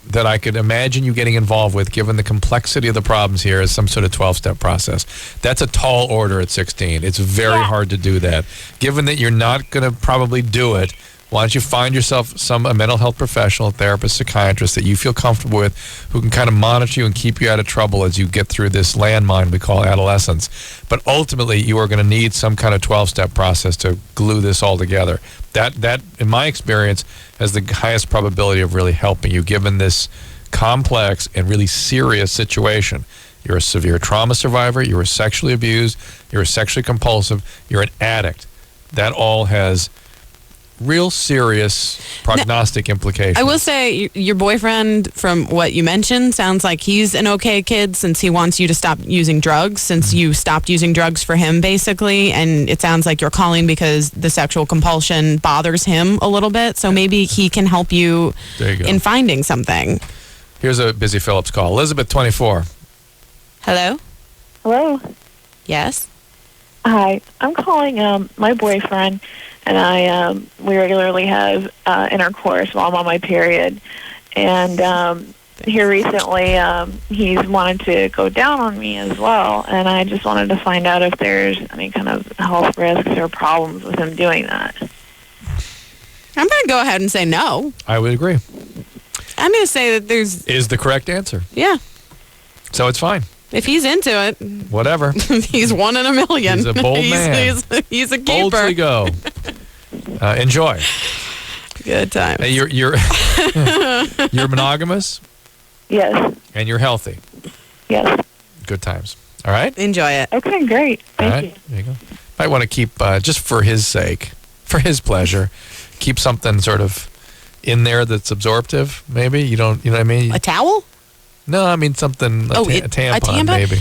that I could imagine you getting involved with, given the complexity of the problems here, is some sort of 12-step process. That's a tall order at 16. It's very hard to do that. Given that you're not going to probably do it, why don't you find yourself a mental health professional, therapist, psychiatrist that you feel comfortable with, who can kind of monitor you and keep you out of trouble as you get through this landmine we call adolescence. But ultimately, you are going to need some kind of 12-step process to glue this all together. That, in my experience, has the highest probability of really helping you, given this complex and really serious situation. You're a severe trauma survivor, you were sexually abused, you're sexually compulsive, you're an addict. That all has real serious prognostic implications. I will say your boyfriend, from what you mentioned, sounds like he's an okay kid since he wants you to stop using drugs, since you stopped using drugs for him, basically. And it sounds like you're calling because the sexual compulsion bothers him a little bit. So maybe he can help you in finding something. Here's a busy Phillips call. Elizabeth, 24. Hello? Hello? Yes? Hi. I'm calling my boyfriend, and we regularly have intercourse while I'm on my period. And here recently, he's wanted to go down on me as well, and I just wanted to find out if there's any kind of health risks or problems with him doing that. I'm going to go ahead and say no. I would agree. I'm going to say that is the correct answer. Yeah. So it's fine. If he's into it. Whatever. He's one in a million. He's a bold man. He's a keeper. Boldly go. Enjoy. Good time. You're monogamous? Yes. And you're healthy? Yes. Good times. All right? Enjoy it. Okay, great. Thank you. There you go. Might want to keep, just for his sake, for his pleasure, keep something sort of in there that's absorptive, maybe? You know what I mean? A towel? No, I mean something, a tampon, maybe.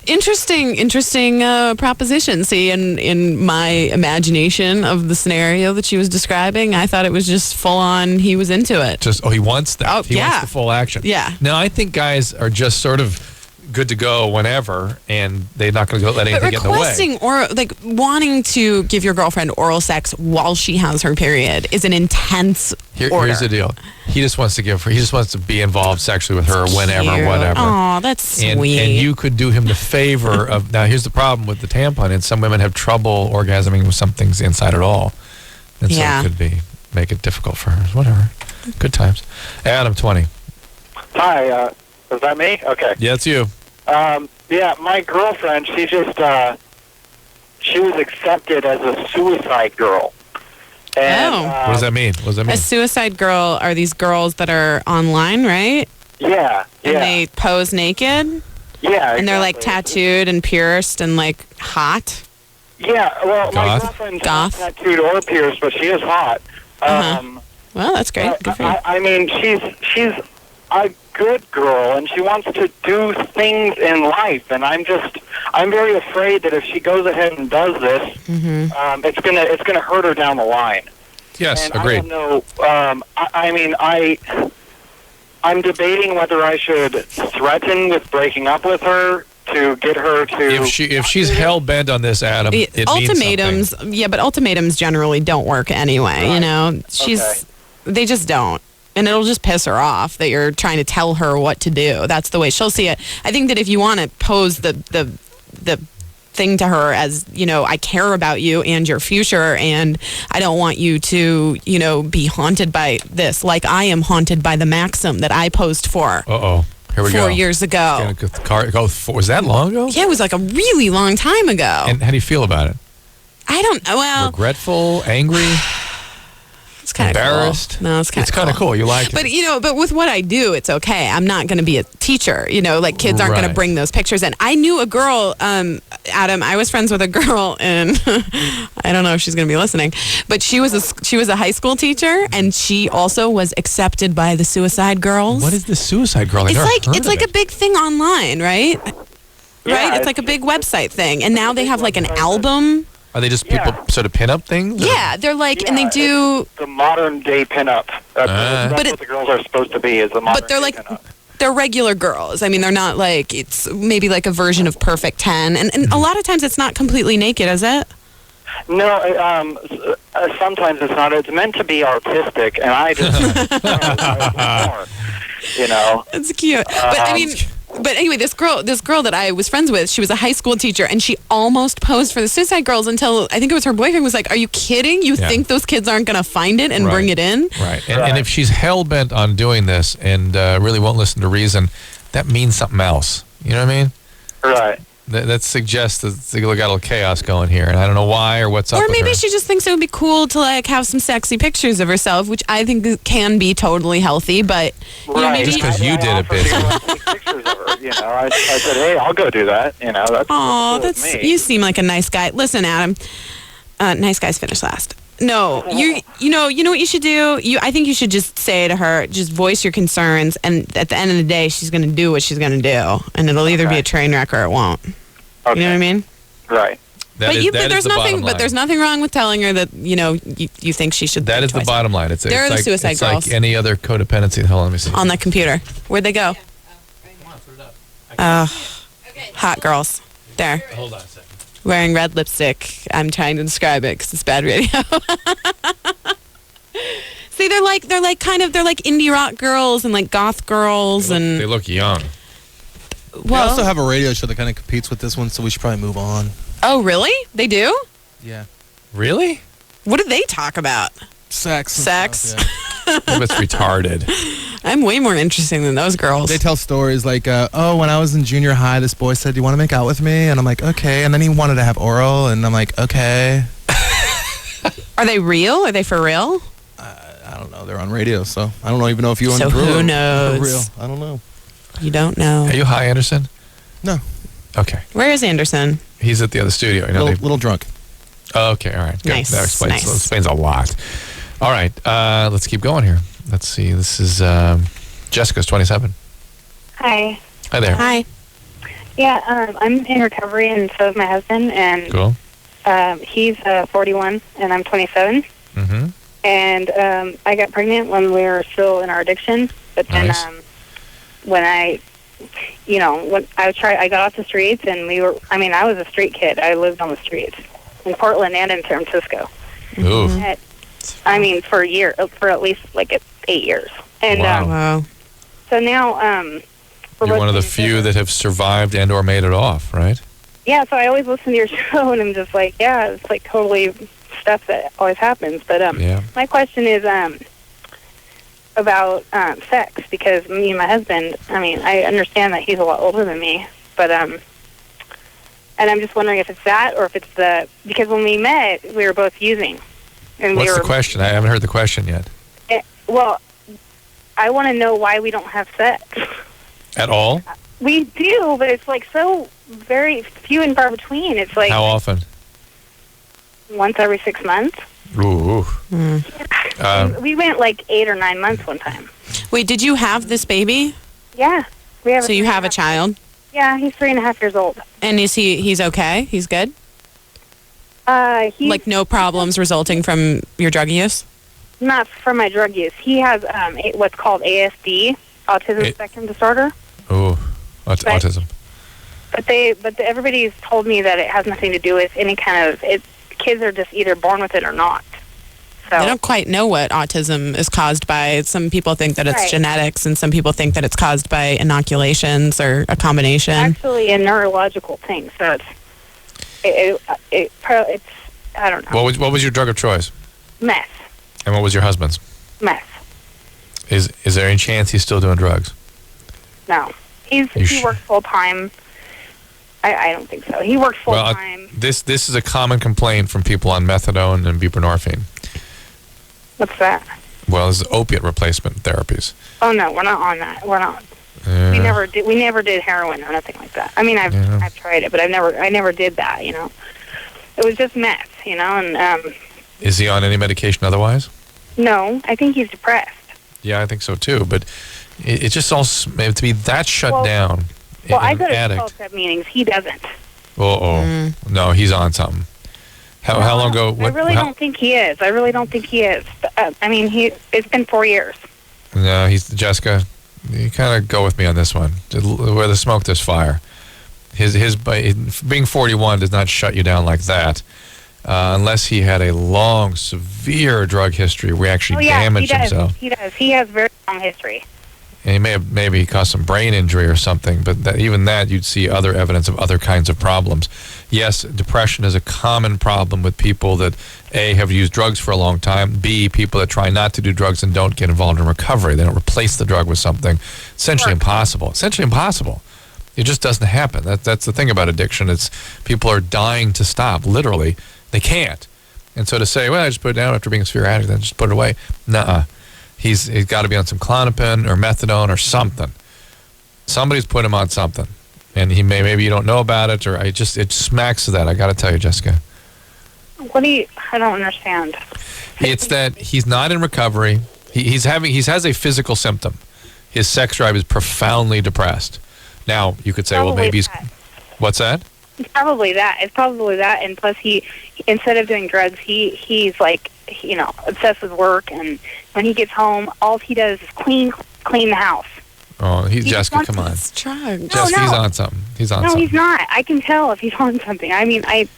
Interesting proposition. See, in my imagination of the scenario that she was describing, I thought it was just full on, he was into it. He wants that. He wants the full action. Yeah. Now, I think guys are just sort of good to go whenever, and they're not going to let anything get in the way. Requesting or wanting to give your girlfriend oral sex while she has her period is an intense order. Here's the deal. He just wants to be involved sexually with her whenever, whatever. Oh, that's sweet. And you could do him the favor of, now here's the problem with the tampon, and some women have trouble orgasming with something's inside at all. And so it could make it difficult for her. Whatever. Good times. Adam, 20. Hi, is that me? Okay. Yeah, it's you. Yeah, my girlfriend, she was accepted as a suicide girl. And, what does that mean? A suicide girl are these girls that are online, right? Yeah. And they pose naked? Yeah, And they're like tattooed and pierced and like hot? Yeah, well, my girlfriend's not tattooed or pierced, but she is hot. Well, that's great. Good for you. I mean, good girl, and she wants to do things in life. And I'm very afraid that if she goes ahead and does this, it's gonna hurt her down the line. Yes, and agreed. I don't know. I'm debating whether I should threaten with breaking up with her to get her to. If she's hell bent on this, Adam, it ultimatums. means something. Yeah, but ultimatums generally don't work anyway. You know, they just don't. And it'll just piss her off that you're trying to tell her what to do. That's the way she'll see it. I think that if you want to pose the thing to her as, you know, I care about you and your future, and I don't want you to, you know, be haunted by this, like I am haunted by the Maxim that I posed for. Here we go. 4 years ago. Was that long ago? Yeah, it was like a really long time ago. And how do you feel about it? I don't know. Well, regretful, angry, it's kind of embarrassed. Cool. No, it's kind of cool. You like it. But you know, but with what I do, it's okay. I'm not going to be a teacher. You know, like kids aren't going to bring those pictures in. I knew a girl, Adam. I was friends with a girl, and I don't know if she's going to be listening, but she was a high school teacher, and she also was accepted by the Suicide Girls. What is the Suicide Girl? It's like a big thing online, right? Right. It's like a big website thing, and now they have like an album. Are they just people sort of pin up things? Yeah, they're like, and they do the modern day pinup. That's what the girls are supposed to be. Is the modern. But they're like. Pinup. They're regular girls. I mean, they're not like, it's maybe like a version of Perfect 10. And a lot of times it's not completely naked, is it? No, sometimes it's not. It's meant to be artistic, and I just, you know. It's cute. But I mean, but anyway, this girl that I was friends with, she was a high school teacher, and she almost posed for the Suicide Girls until I think it was her boyfriend was like, "Are you kidding? You think those kids aren't going to find it and bring it in?" Right. And if she's hell bent on doing this and really won't listen to reason, that means something else. You know what I mean? Right. That suggests that they got a little chaos going here, and I don't know why or what's up. Or with maybe her. she just thinks it would be cool to like have some sexy pictures of herself, which I think can be totally healthy. But you know, maybe just because you did it, bitch. You know, I said, hey, I'll go do that. You know, that's cool with me. You seem like a nice guy. Listen, Adam, nice guys finish last. No, you know what you should do. I think you should just say to her, just voice your concerns, and at the end of the day, she's going to do what she's going to do, and it'll either be a train wreck or it won't. Okay. You know what I mean? Right. That is There's nothing wrong with telling her that you think she should. That is the bottom line. It's There are the Suicide Girls. like any other codependency. Hold on, let me see. On the computer. Where'd they go? Hot girls. There. Hold on a second. Wearing red lipstick. I'm trying to describe it because it's bad radio. See, they're like indie rock girls and like goth girls, and they look young. We also have a radio show that kind of competes with this one, so we should probably move on. Oh, really? They do? Yeah. Really? What do they talk about? Sex. Sex? It's retarded. I'm way more interesting than those girls. They tell stories like, when I was in junior high, this boy said, "Do you want to make out with me?" And I'm like, "Okay." And then he wanted to have oral, and I'm like, "Okay." Are they real? Are they for real? I don't know. They're on radio, so I don't even know if you So who knows? For real. I don't know. You don't know. Are you high, Anderson? No. Okay. Where is Anderson? He's at the other studio. You know, little drunk. Oh, okay, all right. Good. Nice, That nice. explains a lot. All right, let's keep going here. Let's see. This is Jessica's 27. Hi. Hi there. Hi. Yeah, I'm in recovery, and so is my husband. And cool. He's 41, and I'm 27. Mm-hmm. And I got pregnant when we were still in our addiction. But then when I got off the streets, and I was a street kid. I lived on the streets in Portland and in San Francisco. Ooh. For at least like 8 years. And wow. So now you're one of the few that have survived and or made it off, right? Yeah, so I always listen to your show, and I'm just like, yeah, it's like totally stuff that always happens. But my question is about sex, because me and my husband, I understand that he's a lot older than me, but and I'm just wondering if it's that or if it's because when we met, we were both using. And What's the question? I haven't heard the question yet. Well, I want to know why we don't have sex. At all? We do, but it's like so very few and far between. It's like how often? Once every 6 months. Ooh. We went like 8 or 9 months one time. Wait, did you have this baby? Yeah. We have So you have a child? Yeah, he's 3.5 years old. And he's okay? He's good? He's Like no problems resulting from your drug use? not from my drug use. He has what's called ASD, autism spectrum disorder. Oh, autism. But everybody's told me that it has nothing to do with any kind of kids are just either born with it or not. So They don't quite know what autism is caused by. Some people think that it's Right. genetics, and some people think that it's caused by inoculations or a combination. actually a neurological thing. So it's I don't know. What was your drug of choice? Meth. And what was your husband's? Meth. Is there any chance he's still doing drugs? No. He works full time. I don't think so. He works full time. This is a common complaint from people on methadone and buprenorphine. What's that? Well, this is opiate replacement therapies. Oh no, we're not on that. We're not. We never did heroin or nothing like that. I mean, I've tried it, but I never did that. You know, it was just meth. You know, and Is he on any medication otherwise? no, I think he's depressed. Yeah, I think so too. But it just all to be that shut down. Well, I an go to addict. 12-step meetings. He doesn't. No, he's on something. How long ago? I really don't think he is. I really don't think he is. I mean, it's been 4 years. No, Jessica. You kind of go with me on this one. Where there's smoke, there's fire. His being 41 does not shut you down like that, unless he had a long, severe drug history where he actually damaged himself. He does. He has very long history. And he may have maybe caused some brain injury or something, but even that you'd see other evidence of other kinds of problems. Yes, depression is a common problem with people that A, have used drugs for a long time, B, people that try not to do drugs and don't get involved in recovery. They don't replace the drug with something. Essentially impossible. Essentially impossible. It just doesn't happen. That's the thing about addiction. It's people are dying to stop. Literally, they can't. And so to say, well, I just put it down after being a severe addict, then just put it away. Nuh-uh. He's got to be on some Klonopin or methadone or something. Somebody's put him on something, and maybe you don't know about it, or it smacks of that. I got to tell you, Jessica. I don't understand. It's that he's not in recovery. He has a physical symptom. His sex drive is profoundly depressed. Now you could say, well, maybe he's. What's that? It's probably that. And plus, he instead of doing drugs, he's like, obsessed with work, and when he gets home, all he does is clean the house. Oh, Jessica, come on. Drugs. Jessica, he's on something. He's on something. No, he's not. I can tell if he's on something. I mean, I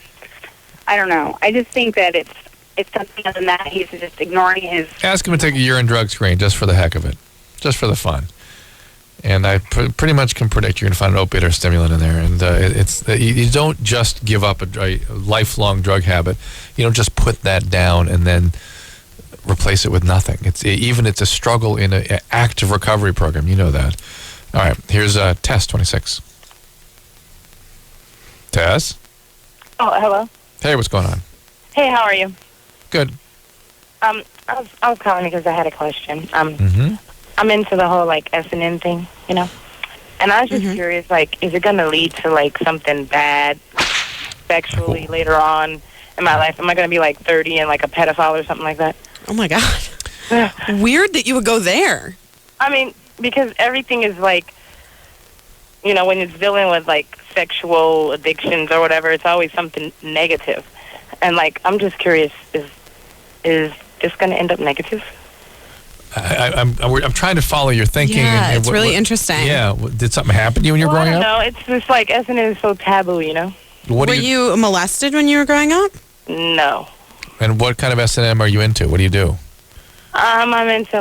don't know. I just think that it's something other than that. He's just ignoring his. Ask him to take a urine drug screen just for the heck of it, just for the fun. And I pretty much can predict you're going to find an opiate or stimulant in there. And you don't just give up a lifelong drug habit. You don't just put that down and then replace it with nothing. It's a struggle in an active recovery program. You know that. All right, here's Tess 26. Tess? Oh, hello. Hey, what's going on? Hey, how are you? Good. I was calling because I had a question. I'm into the whole S&M thing, and I was just curious, is it going to lead to something bad sexually later on in my life? Am I going to be 30 and a pedophile or something like that? Oh my God. Weird that you would go there. I mean, because everything is when it's dealing with sexual addictions or whatever, it's always something negative. And I'm just curious, is this going to end up negative? I'm trying to follow your thinking. Yeah, it's really interesting. Yeah, did something happen to you when you were growing up? No, it's just S&M is so taboo, Were you molested when you were growing up? No. And what kind of S&M are you into? What do you do? I'm into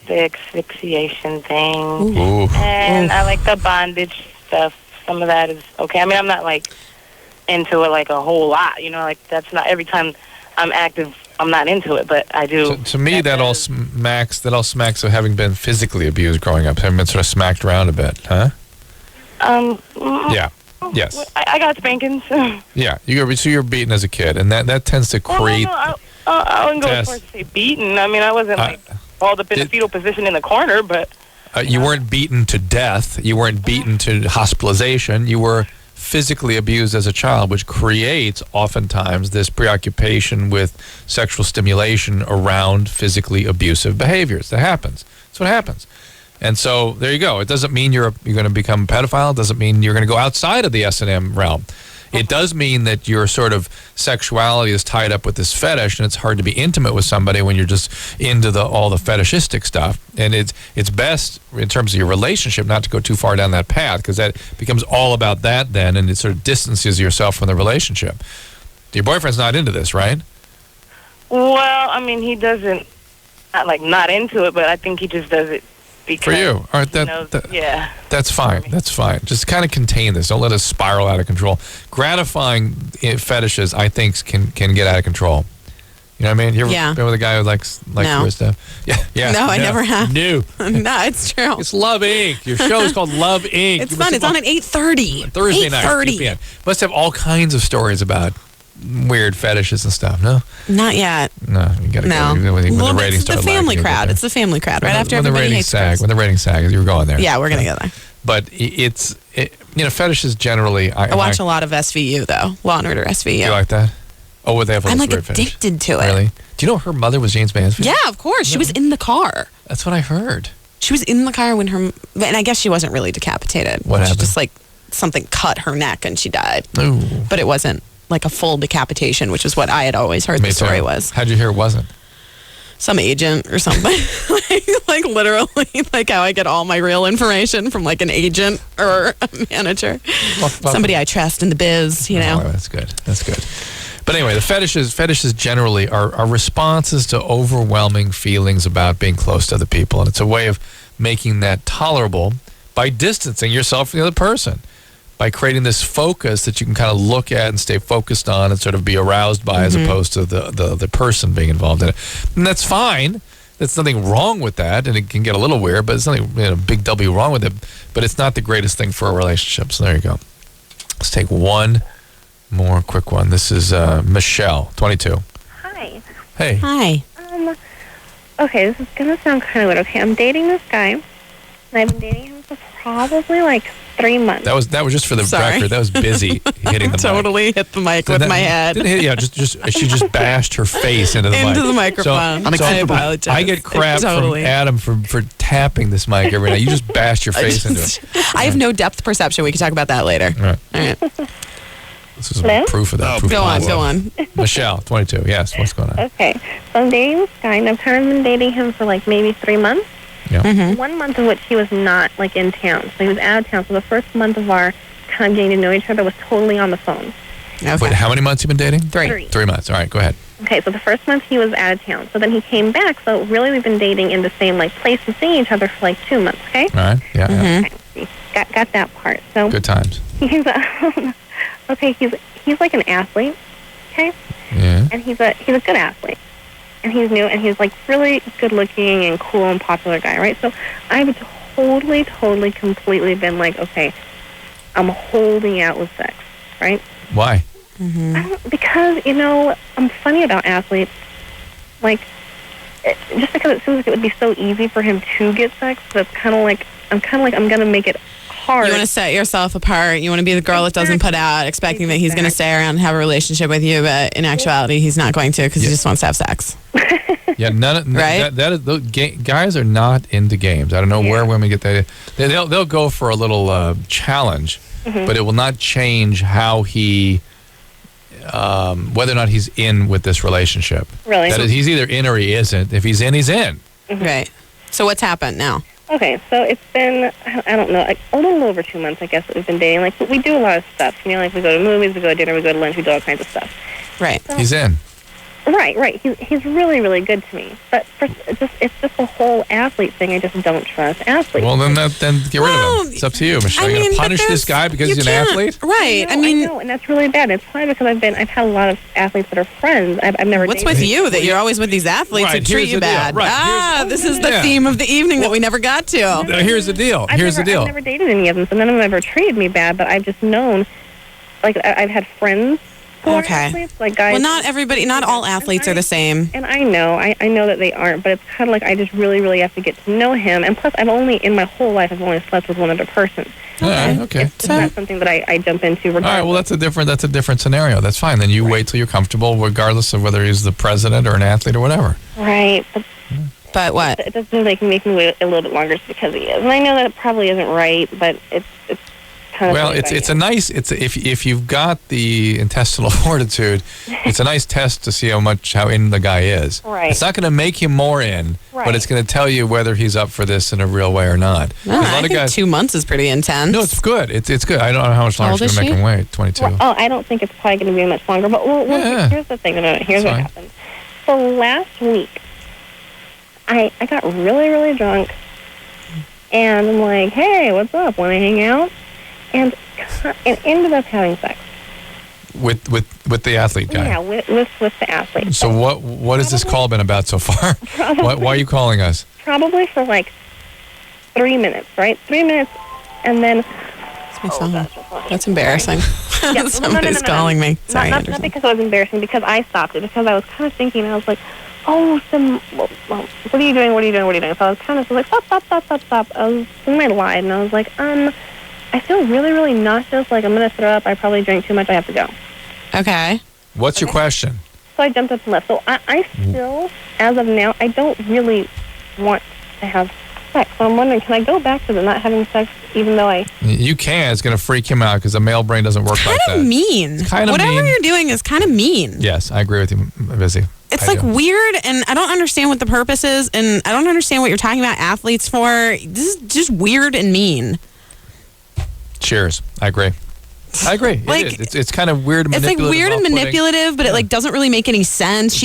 the asphyxiation thing. Ooh. And I like the bondage stuff. Some of that is okay. I mean, I'm not into it a whole lot. That's not every time I'm active. I'm not into it, but I do. To me, that all smacks of having been physically abused growing up, having been sort of smacked around a bit, huh? Yeah. Yes. I got spankings. Yeah. You're beaten as a kid, and that tends to create. I wouldn't go as far as to say beaten. I mean, I wasn't hauled up in a fetal position in the corner, but. You weren't beaten to death. You weren't beaten to hospitalization. You were physically abused as a child, which creates oftentimes this preoccupation with sexual stimulation around physically abusive behaviors. That happens. That's what happens. And so there you go. It doesn't mean you're going to become a pedophile. It doesn't mean you're going to go outside of the S&M realm. It does mean that your sort of sexuality is tied up with this fetish, and it's hard to be intimate with somebody when you're just into all the fetishistic stuff. And it's best in terms of your relationship not to go too far down that path, because that becomes all about that then, and it sort of distances yourself from the relationship. Your boyfriend's not into this, right? Well, I mean, he doesn't, not into it, but I think he just does it because. For you. All right, yeah. That's fine. That's fine. Just kind of contain this. Don't let it spiral out of control. Gratifying fetishes, I think, can get out of control. You know what I mean? You ever been with a guy who likes weird stuff? Yeah. No, I never have. No. No, it's true. It's Love Inc. Your show is called Love Inc. It's fun. It's on at 8:30. Thursday night. 8:30. Must have all kinds of stories about weird fetishes and stuff. No, not yet. No, you gotta go when the ratings start. It's the family crowd. It's the family crowd. Right after when the everybody ratings hates sag. Chris. When the ratings sag, you were going there. Yeah, we're gonna go there. But fetishes generally. I watch a lot of SVU though. Law and Order SVU. You like that? Oh, would they have? I'm weird addicted to it. Really? Do you know her mother was James Mansfield? Yeah, of course. She was in the car. That's what I heard. She was in the car when and I guess she wasn't really decapitated. What happened? She just something cut her neck and she died. Ooh. But it wasn't like a full decapitation, which is what I had always heard the story was. How'd you hear it wasn't? Some agent or something. like literally, like how I get all my real information from like an agent or a manager. Somebody I trust in the biz, you know. Oh, that's good. That's good. But anyway, the fetishes generally are responses to overwhelming feelings about being close to other people. And it's a way of making that tolerable by distancing yourself from the other person, by creating this focus that you can kind of look at and stay focused on and sort of be aroused by, as opposed to the person being involved in it. And that's fine. There's nothing wrong with that, and it can get a little weird, but it's nothing big W wrong with it. But it's not the greatest thing for a relationship. So there you go. Let's take one more quick one. This is Michelle, 22. Hi. Hey. Hi. Okay, this is going to sound kind of weird. Okay, I'm dating this guy, and I've been dating him for probably 3 months. That was just for the record. That was busy hitting the totally mic. hit the mic with my head. Didn't hit, she just bashed her face into the mic. Into the microphone. I apologize. I get crap from Adam for tapping this mic every night. You just bashed your face into it. I have no depth perception. We can talk about that later. All right. This is proof of that. Go on. Michelle, 22. Yes, what's going on? Okay, so I'm dating this guy, and I've kind of been dating him for maybe 3 months. Yeah. 1 month of which he was not in town, so he was out of town. So the first month of our kind of getting to know each other was totally on the phone. Okay. Wait, how many months you been dating? 3. 3 months. All right, go ahead. Okay, so the first month he was out of town. So then he came back. So really, we've been dating in the same place and seeing each other for 2 months. Okay. All right. Yeah. Okay. Got that part. So good times. He's okay. He's like an athlete. Okay. Yeah. And he's a good athlete. And he's new, and he's really good looking and cool and popular guy, right? So I've totally, completely been okay, I'm holding out with sex, right? Why? Because, I'm funny about athletes. Just because it seems like it would be so easy for him to get sex, that's I'm going to make it hard. You want to set yourself apart. You want to be the girl that doesn't put out, expecting that he's going to stay around and have a relationship with you, but in actuality, he's not going to because he just wants to have sex. Yeah, right? Those guys are not into games. I don't know where women get that. They'll go for a little challenge, but it will not change how he, whether or not he's in with this relationship. Really? That is, he's either in or he isn't. If he's in, he's in. Right. So what's happened now? Okay, so it's been, I don't know, a little over 2 months, I guess, that we've been dating. We do a lot of stuff. We go to movies, we go to dinner, we go to lunch, we do all kinds of stuff. Right. So, he's in. Right. He's really, really good to me. But it's just the whole athlete thing. I just don't trust athletes. Well, then get rid of him. It's up to you, Michelle. You're going to punish this guy because he's an athlete? Right. I know, and that's really bad. It's probably because I've had a lot of athletes that are friends. I've never What's dated with you that you're always with these athletes that treat you bad? Right. This is the theme of the evening that we never got to. Here's the deal. I've never dated any of them, so none of them ever treated me bad, but I've just known, I've had friends who are athletes, guys. Well, not all athletes are the same. And I know that they aren't, but it's kind of I just really, really have to get to know him. And plus, in my whole life, I've only slept with one other person. Okay. It's not something that I jump into regardless. All right, well, that's a different scenario. That's fine. Then you wait till you're comfortable, regardless of whether he's the president or an athlete or whatever. Right. But But what? It doesn't make me wait a little bit longer just because he is. And I know that it probably isn't right, but it's kind of... Well, it's a nice... If you've got the intestinal fortitude, it's a nice test to see how in the guy is. Right. It's not going to make him more in, Right. but it's going to tell you whether he's up for this in a real way or not. No, A lot I of think guys... 2 months is pretty intense. No, it's good. It's good. I don't know how much longer How old it's is going to make she? him wait. 22. Well, I don't think it's probably going to be much longer. But here's the thing about it. Here's what happened. So last week, I got really, really drunk. And I'm like, hey, what's up? Want to hang out? And ended up having sex. With the athlete guy. Yeah, with the athlete. So what has this call been about so far? Why are you calling us? Probably for like 3 minutes, right? 3 minutes, and then... That's my phone. That's embarrassing. Yeah, Somebody's calling me. Sorry, not because it was embarrassing, because I stopped it, because I was kind of thinking, I was like, oh, what are you doing? What are you doing? So I was kind of like, stop. And I lied, and I was like, I feel really, really nauseous, like I'm going to throw up. I probably drank too much. I have to go. Okay. What's your question? So I jumped up and left. So I still, as of now, I don't really want to have sex. So I'm wondering, can I go back to the not having sex, even though I... You can. It's going to freak him out because the male brain doesn't work like that. Kind of mean. Whatever you're doing is kind of mean. Yes, I agree with you, Busy. It's like weird, and I don't understand what the purpose is, and I don't understand what you're talking about athletes for. This is just weird and mean. Cheers. I agree. Like, it's kind of weird and It's manipulative. like weird and manipulative, but it like doesn't really make any sense.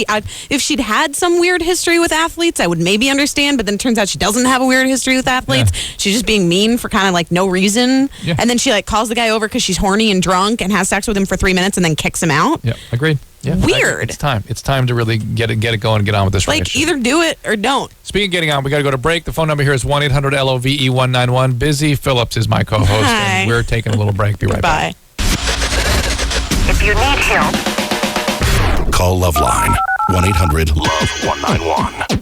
If she'd had some weird history with athletes, I would maybe understand, but then it turns out she doesn't have a weird history with athletes. Yeah. She's just being mean for kind of like no reason. Yeah. And then she like calls the guy over because she's horny and drunk and has sex with him for 3 minutes and then kicks him out. Yeah, agreed. Yeah, weird. It's time to really get it going and get on with this relationship. Like, either do it or don't. Speaking of getting on, we got to go to break. The phone number here is 1-800-LOVE-191. Busy Phillips is my co-host, Hi. and we're taking a little break. Be right back. If you need help, call LoveLine. 1-800-LOVE-191.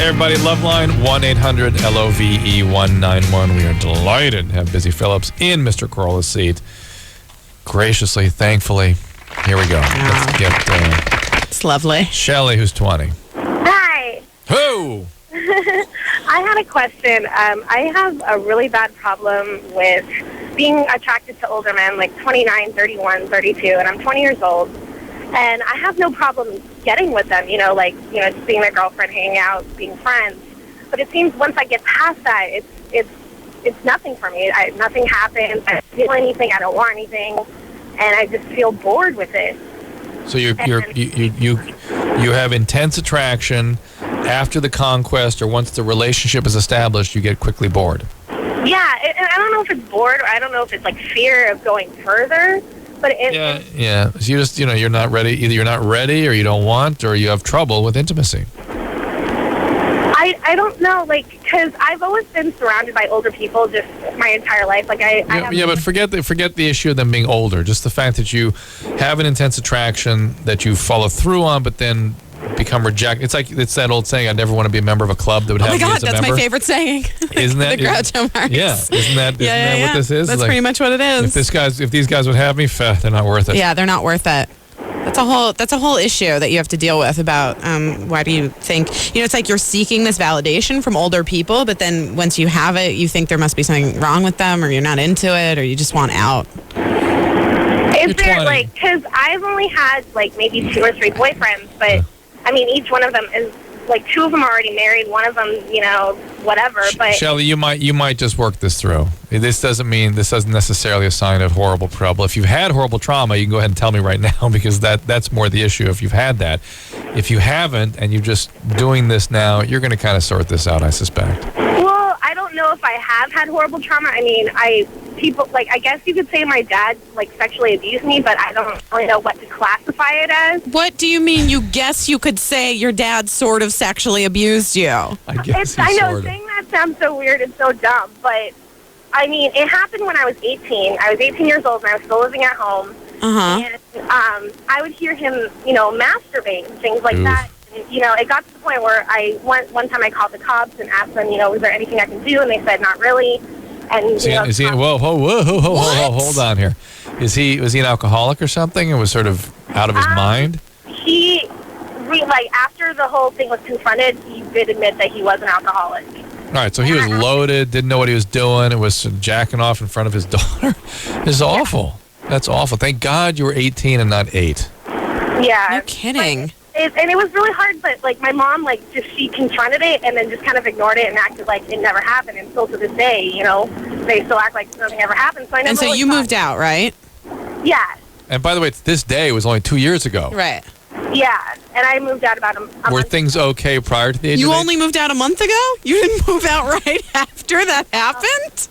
Everybody, LoveLine, 1-800-LOVE-191. We are delighted to have Busy Phillips in Mr. Corolla's seat. Graciously, thankfully. Here we go. Let's get... it's lovely. Shelly, who's 20. Hi. Who? I had a question. I have a really bad problem with being attracted to older men, like 29, 31, 32, and I'm 20 years old. And I have no problem getting with them, just being their girlfriend, hanging out, being friends. But it seems once I get past that, it's nothing for me. Nothing happens. I don't feel anything. I don't want anything, and I just feel bored with it. So you have intense attraction after the conquest, or once the relationship is established, you get quickly bored. Yeah, and I don't know if it's bored, or I don't know if it's like fear of going further. But yeah. So you just, you're not ready. Either you're not ready, or you don't want, or you have trouble with intimacy. I don't know, because I've always been surrounded by older people just my entire life. But forget the issue of them being older. Just the fact that you have an intense attraction that you follow through on, but then become rejected. It's that old saying, I'd never want to be a member of a club that would have me as a member. Oh my God, that's my favorite saying. Isn't that? The Groucho Marx. Yeah, isn't that what this is? That's pretty much what it is. If these guys would have me, they're not worth it. Yeah, they're not worth it. That's a whole issue that you have to deal with about why do you think, it's like you're seeking this validation from older people, but then once you have it, you think there must be something wrong with them, or you're not into it, or you just want out. Is there, because I've only had, maybe 2 or 3 boyfriends, but, each one of them is, 2 of them are already married, one of them, whatever, but... Shelley, you might just work this through. This isn't necessarily a sign of horrible trouble. If you've had horrible trauma, you can go ahead and tell me right now, because that's more the issue if you've had that. If you haven't, and you're just doing this now, you're going to kind of sort this out, I suspect. Well, I don't know if I have had horrible trauma. I guess you could say my dad, sexually abused me, but I don't really know what to classify it as. What do you mean you guess you could say your dad sort of sexually abused you? I know, saying that sounds so weird and so dumb, but, it happened when I was 18. I was 18 years old, and I was still living at home, And I would hear him, masturbate and things like that. And, it got to the point where one time I called the cops and asked them, was there anything I can do? And they said, not really. And is he? Whoa, hold on here. Was he an alcoholic or something, and was sort of out of his mind? After the whole thing was confronted, he did admit that he was an alcoholic. All right, so he was loaded, didn't know what he was doing, and was jacking off in front of his daughter. It's awful. That's awful. Thank God you were 18 and not 8. Yeah. No kidding. And it was really hard, but my mom she confronted it and then just kind of ignored it and acted like it never happened. And still to this day, they still act like nothing ever happened. So I never. And so you moved out, right? Yeah. And by the way, this day was only 2 years ago. Right. Yeah, and I moved out about a Were month. things okay prior to the age You of 8? only moved out a month ago? You didn't move out right after that happened?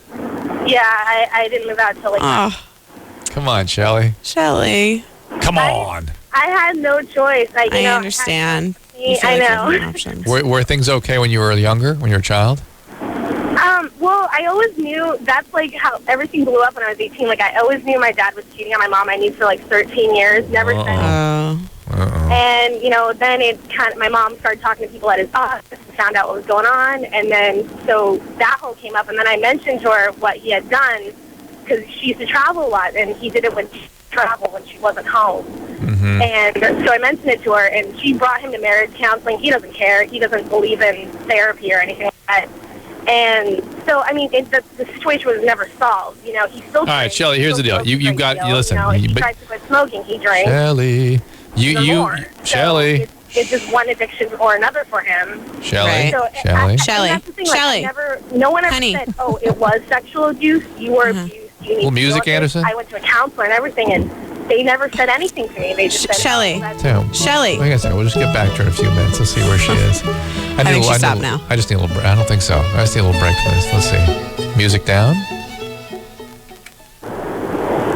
Yeah, I didn't move out until Come on, Shelly. Shelly. Come on. I had no choice. I understand. I know. Were things okay when you were younger, when you were a child? Well, I always knew that's how everything blew up when I was 18. I always knew my dad was cheating on my mom. I knew for 13 years. Never said anything. And, then it my mom started talking to people at his office and found out what was going on. And then, so that whole came up. And then I mentioned to her what he had done because she used to travel a lot. And he did it when she traveled when she wasn't home. And so I mentioned it to her, and she brought him to marriage counseling. He doesn't care. He doesn't believe in therapy or anything like that. And so, the situation was never solved. He still. All right, Shelly. Here's the deal. You got. Listen. If he tried to quit smoking, he drank. Shelly. Shelly. So it's just one addiction or another for him. Shelly. So Shelly. That's the thing, no one ever said, "Oh, it was sexual abuse. You were abused. You need Well, music, to Anderson. I went to a counselor and everything, and they never said anything to me. They just said, Shelly. Shelly. Like I said, we'll just get back to her in a few minutes. Let's see where she is. I think she stopped now. I just need a little break. I don't think so. I just need a little break from this. Let's see. Music down.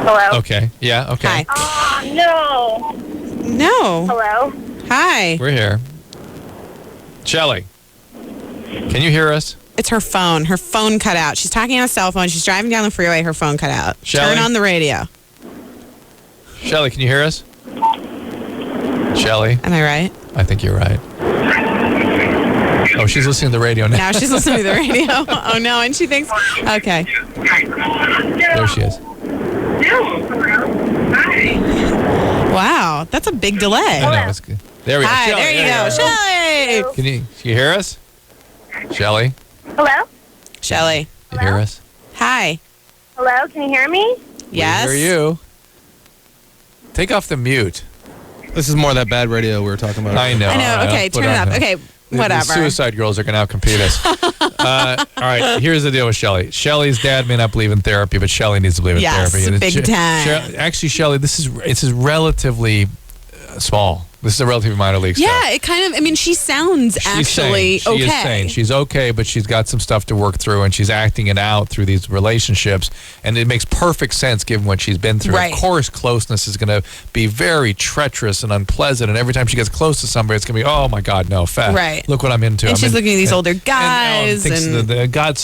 Hello. Okay. Yeah. Okay. Hi. Oh, no. No. Hello. Hi. We're here. Shelly. Can you hear us? It's her phone. Her phone cut out. She's talking on a cell phone. She's driving down the freeway. Her phone cut out. Shelly? Turn on the radio. Shelly, can you hear us? Shelly? Am I right? I think you're right. Oh, she's listening to the radio now. Now she's listening to the radio. Oh, no. And she thinks, okay. There she is. Wow. That's a big delay. I know. It's good. There we go. Hi, Shelly, there you go. Shelly. Can you hear us? Shelly? Hello. Shelly. You hear us? Hi. Hello. Can you hear me? Yes. We hear you. Take off the mute. This is more of that bad radio we were talking about. I know. Okay, turn it up. Okay, whatever. The Suicide Girls are going to outcompete us. All right, here's the deal with Shelly. Shelly's dad may not believe in therapy, but Shelly needs to believe in therapy. Yes, big time. Actually, Shelly, this is relatively small. This is a relatively minor league stuff. Yeah, it kind of, she sounds actually sane. She okay. is sane. She's okay, but she's got some stuff to work through, and she's acting it out through these relationships, and it makes perfect sense given what she's been through. Right. Of course, closeness is going to be very treacherous and unpleasant, and every time she gets close to somebody, it's going to be, oh my God, no, fat. Right. Look what I'm into. And she's looking at these older guys.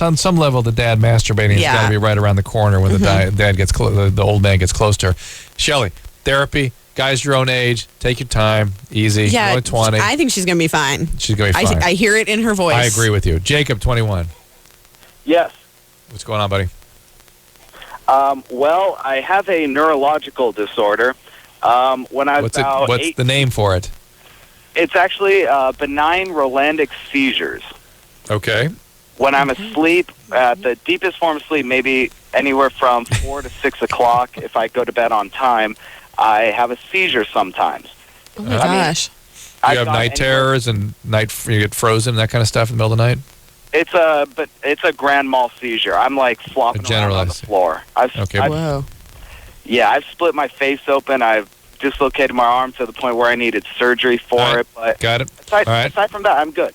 On some level, the dad masturbating has got to be right around the corner when the dad gets the old man gets close to her. Shelly, therapy. Guys your own age, take your time, easy. Yeah, You're only 20. I think she's going to be fine. She's going to be fine. I hear it in her voice. I agree with you. Jacob, 21. Yes. What's going on, buddy? Well, I have a neurological disorder. When I was What's the name for it? It's actually benign Rolandic seizures. Okay. When I'm asleep, the deepest form of sleep, maybe anywhere from 4 to 6 o'clock, if I go to bed on time, I have a seizure sometimes. Oh my gosh. You have night terrors and you get frozen and that kind of stuff in the middle of the night? It's a grand mal seizure. I'm like flopping around on the floor. Whoa. Yeah, I've split my face open. I've dislocated my arm to the point where I needed surgery for it. But got it. Aside from that, I'm good.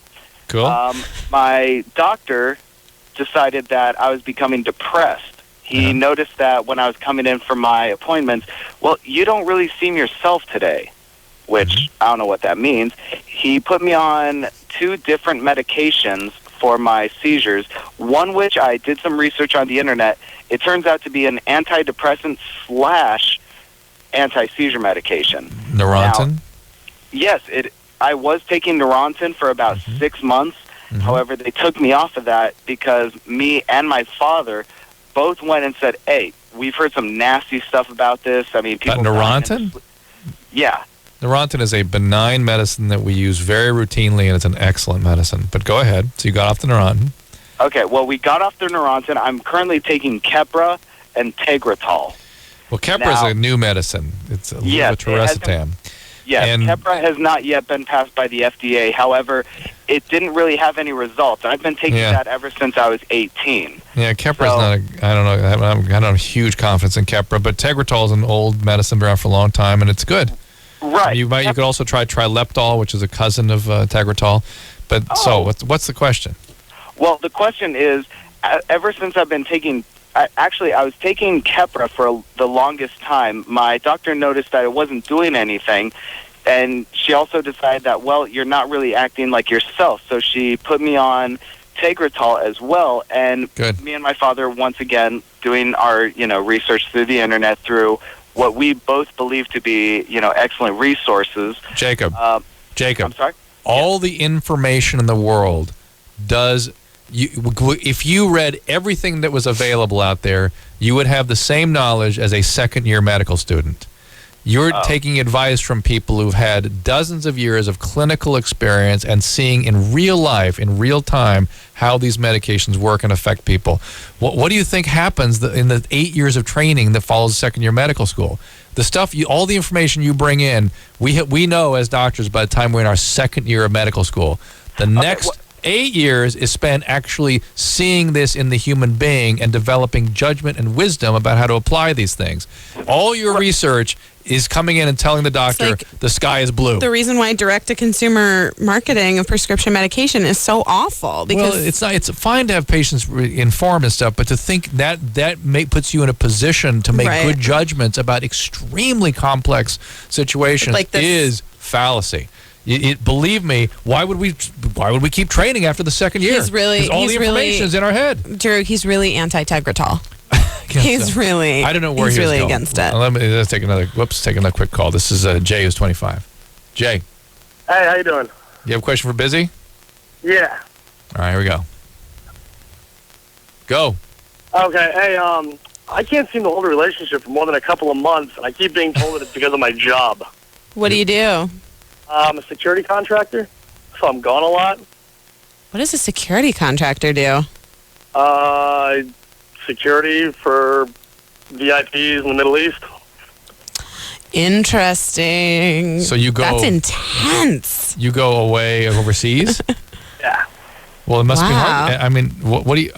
Cool. My doctor decided that I was becoming depressed. He noticed that when I was coming in for my appointments, well, you don't really seem yourself today, which I don't know what that means. He put me on 2 different medications for my seizures, one which I did some research on the internet. It turns out to be an antidepressant / anti-seizure medication. Neurontin? Now, yes, I was taking Neurontin for about 6 months. However, they took me off of that because me and my father both went and said, hey, we've heard some nasty stuff about this. I mean, people... Neurontin? Yeah. Neurontin is a benign medicine that we use very routinely, and it's an excellent medicine. But go ahead. So you got off the Neurontin. Okay, well, we got off the Neurontin. I'm currently taking Keppra and Tegretol. Well, Keppra is a new medicine. It's a levetiracetam. Yes, And- Keppra has not yet been passed by the FDA. However, it didn't really have any results. I've been taking that ever since I was 18. Yeah, Keppra is not. I don't know. I don't have huge confidence in Keppra, but Tegretol is an old medicine, been around for a long time, and it's good. Right. You could also try Trileptal, which is a cousin of Tegretol. But so, what's the question? Well, the question is, ever since I've been taking... I was taking Keppra for the longest time. My doctor noticed that it wasn't doing anything, and she also decided that, well, you're not really acting like yourself. So she put me on Tegretol as well, and me and my father, once again, doing our research through the internet through what we both believe to be excellent resources. Jacob, I'm sorry? All the information in the world if you read everything that was available out there, you would have the same knowledge as a second-year medical student. You're taking advice from people who've had dozens of years of clinical experience and seeing in real life, in real time, how these medications work and affect people. What do you think happens in the 8 years of training that follows second-year medical school? The stuff, all the information you bring in, we know as doctors by the time we're in our second year of medical school. The next 8 years is spent actually seeing this in the human being and developing judgment and wisdom about how to apply these things. All your research is coming in and telling the doctor the sky is blue. The reason why direct-to-consumer marketing of prescription medication is so awful. Because it's fine to have patients informed and stuff, but to think that puts you in a position to make good judgments about extremely complex situations is fallacy. Believe me, why would we keep training after the second year? Because all the information is in our head. Drew, he's really anti-Tegretol. He's really. I don't know where he's he's really going. against it. Let's take another quick call. This is Jay, who's 25. Jay. Hey, how you doing? You have a question for Busy? Yeah. All right, here we go. Go. Okay. Hey, I can't seem to hold a relationship for more than a couple of months, and I keep being told that it's because of my job. What do you do? I'm a security contractor, so I'm gone a lot. What does a security contractor do? Security for VIPs in the Middle East. Interesting. So you go... That's intense. You go away overseas? Yeah. Well, it must be hard. I mean, what do you...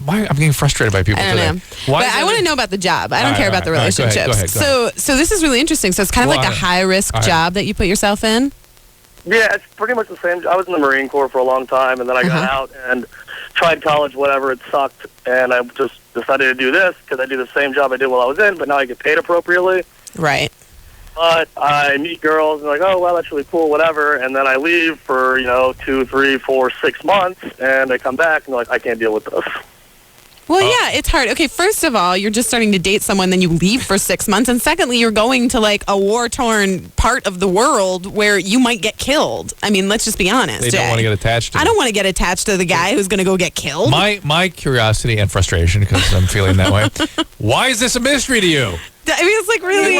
I'm getting frustrated by people I don't today. know. But I want to know about the job. I don't care about the relationships. Go ahead. So this is really interesting. So it's kind of like a high-risk job that you put yourself in? Yeah, it's pretty much the same. I was in the Marine Corps for a long time, and then I got out and tried college, whatever. It sucked, and I just decided to do this because I do the same job I did while I was in, but now I get paid appropriately. Right. But I meet girls, and like, oh, well, that's really cool, whatever, and then I leave for, 2, 3, 4, 6 months, and I come back, and they're like, I can't deal with this. Well, yeah, it's hard. Okay, first of all, you're just starting to date someone, then you leave for 6 months. And secondly, you're going to like a war-torn part of the world where you might get killed. I mean, let's just be honest. They don't want to get attached to I don't want to get attached to the guy who's going to go get killed. My curiosity and frustration, because I'm feeling that way, why is this a mystery to you? I mean, it's like really...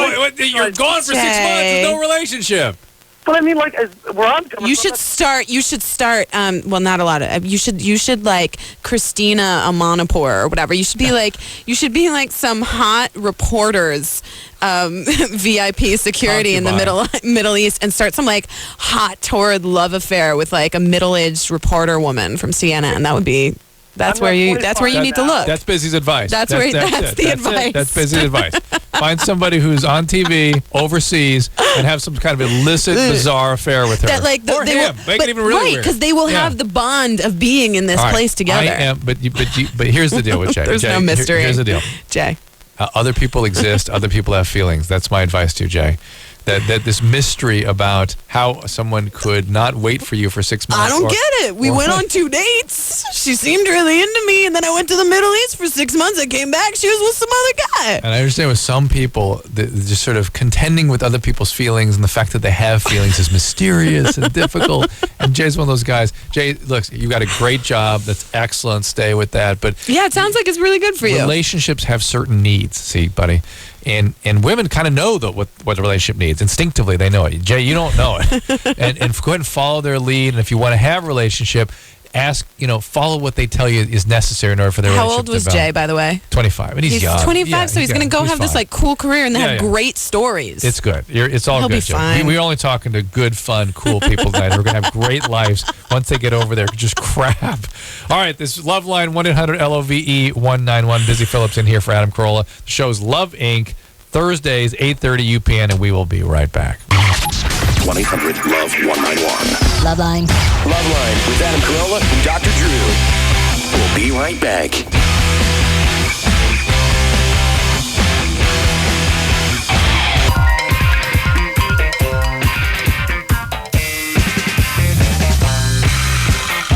You're gone for 6 months with no relationship. But I mean, like, where I'm coming you should start. Well, not a lot of. You should like Christina Amanpour or whatever. You should be like some hot reporters, VIP security in the Middle East, and start some like hot torrid love affair with like a middle-aged reporter woman from CNN. That would be. That's where you need to look. That's Busy's advice. That's the advice. That's Busy's advice. Find somebody who's on TV overseas and have some kind of illicit, bizarre affair with her. That, like, or him. Make it even really weird. Because they will have the bond of being in this place together. But here's the deal with Jay. There's no mystery. Here's the deal. Jay. Other people exist. Other people have feelings. That's my advice to you, Jay. That this mystery about how someone could not wait for you for 6 months. I don't get it. We went on 2 dates. She seemed really into me, and then I went to the Middle East for 6 months. I came back. She was with some other guy. And I understand with some people, just sort of contending with other people's feelings, and the fact that they have feelings is mysterious and difficult. And Jay's one of those guys. Jay, look, you got a great job. That's excellent. Stay with that. But yeah, it sounds like it's really good for you. Relationships have certain needs. See, buddy. And women kind of know what a relationship needs. Instinctively, they know it. Jay, you don't know it. and go ahead and follow their lead. And if you want to have a relationship, follow what they tell you is necessary in order for their relationship to develop. How old was Jay, by the way? 25. And he's young. 25, yeah, so he's going to go have this like cool career and they have great stories. It's good. It's all He'll good. Be fine. We're only talking to good, fun, cool people tonight who are going to have great lives once they get over there. Just crap. All right, this is LoveLine, 1-800-LOVE-191. Busy Phillips in here for Adam Carolla. The show's Love, Inc., Thursdays, 8:30 UPN, and we will be right back. 1-800-LOVE-191. LoveLine. LoveLine with Adam Carolla and Dr. Drew. We'll be right back.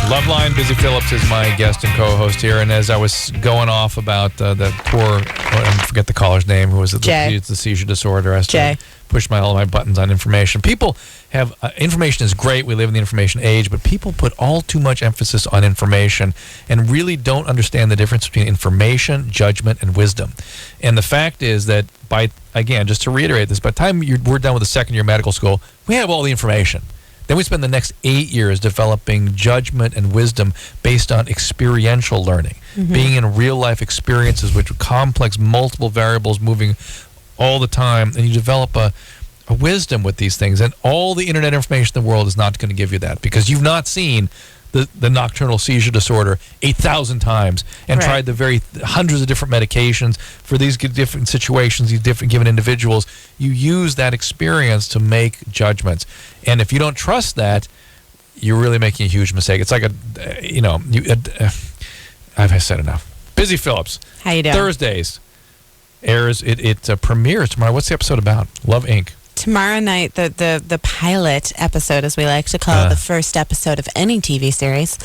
LoveLine, Busy Phillips is my guest and co-host here, and as I was going off about the poor, I forget the caller's name, who was it? Jay. The seizure disorder. I Jay. Push all my buttons on information. People have information is great. We live in the information age, but people put all too much emphasis on information and really don't understand the difference between information, judgment, and wisdom. And the fact is that just to reiterate this, by the time we're done with the second year of medical school, we have all the information. Then we spend the next 8 years developing judgment and wisdom based on experiential learning, being in real-life experiences with complex, multiple variables moving all the time, and you develop a wisdom with these things. And all the internet information in the world is not going to give you that because you've not seen the nocturnal seizure disorder 8,000 times and tried the hundreds of different medications for these different situations, these different given individuals. You use that experience to make judgments. And if you don't trust that, you're really making a huge mistake. It's like I've said enough. Busy Phillips. How you doing? Thursdays airs. It premieres tomorrow. What's the episode about? Love, Inc. Tomorrow night, the pilot episode, as we like to call it, the first episode of any TV series,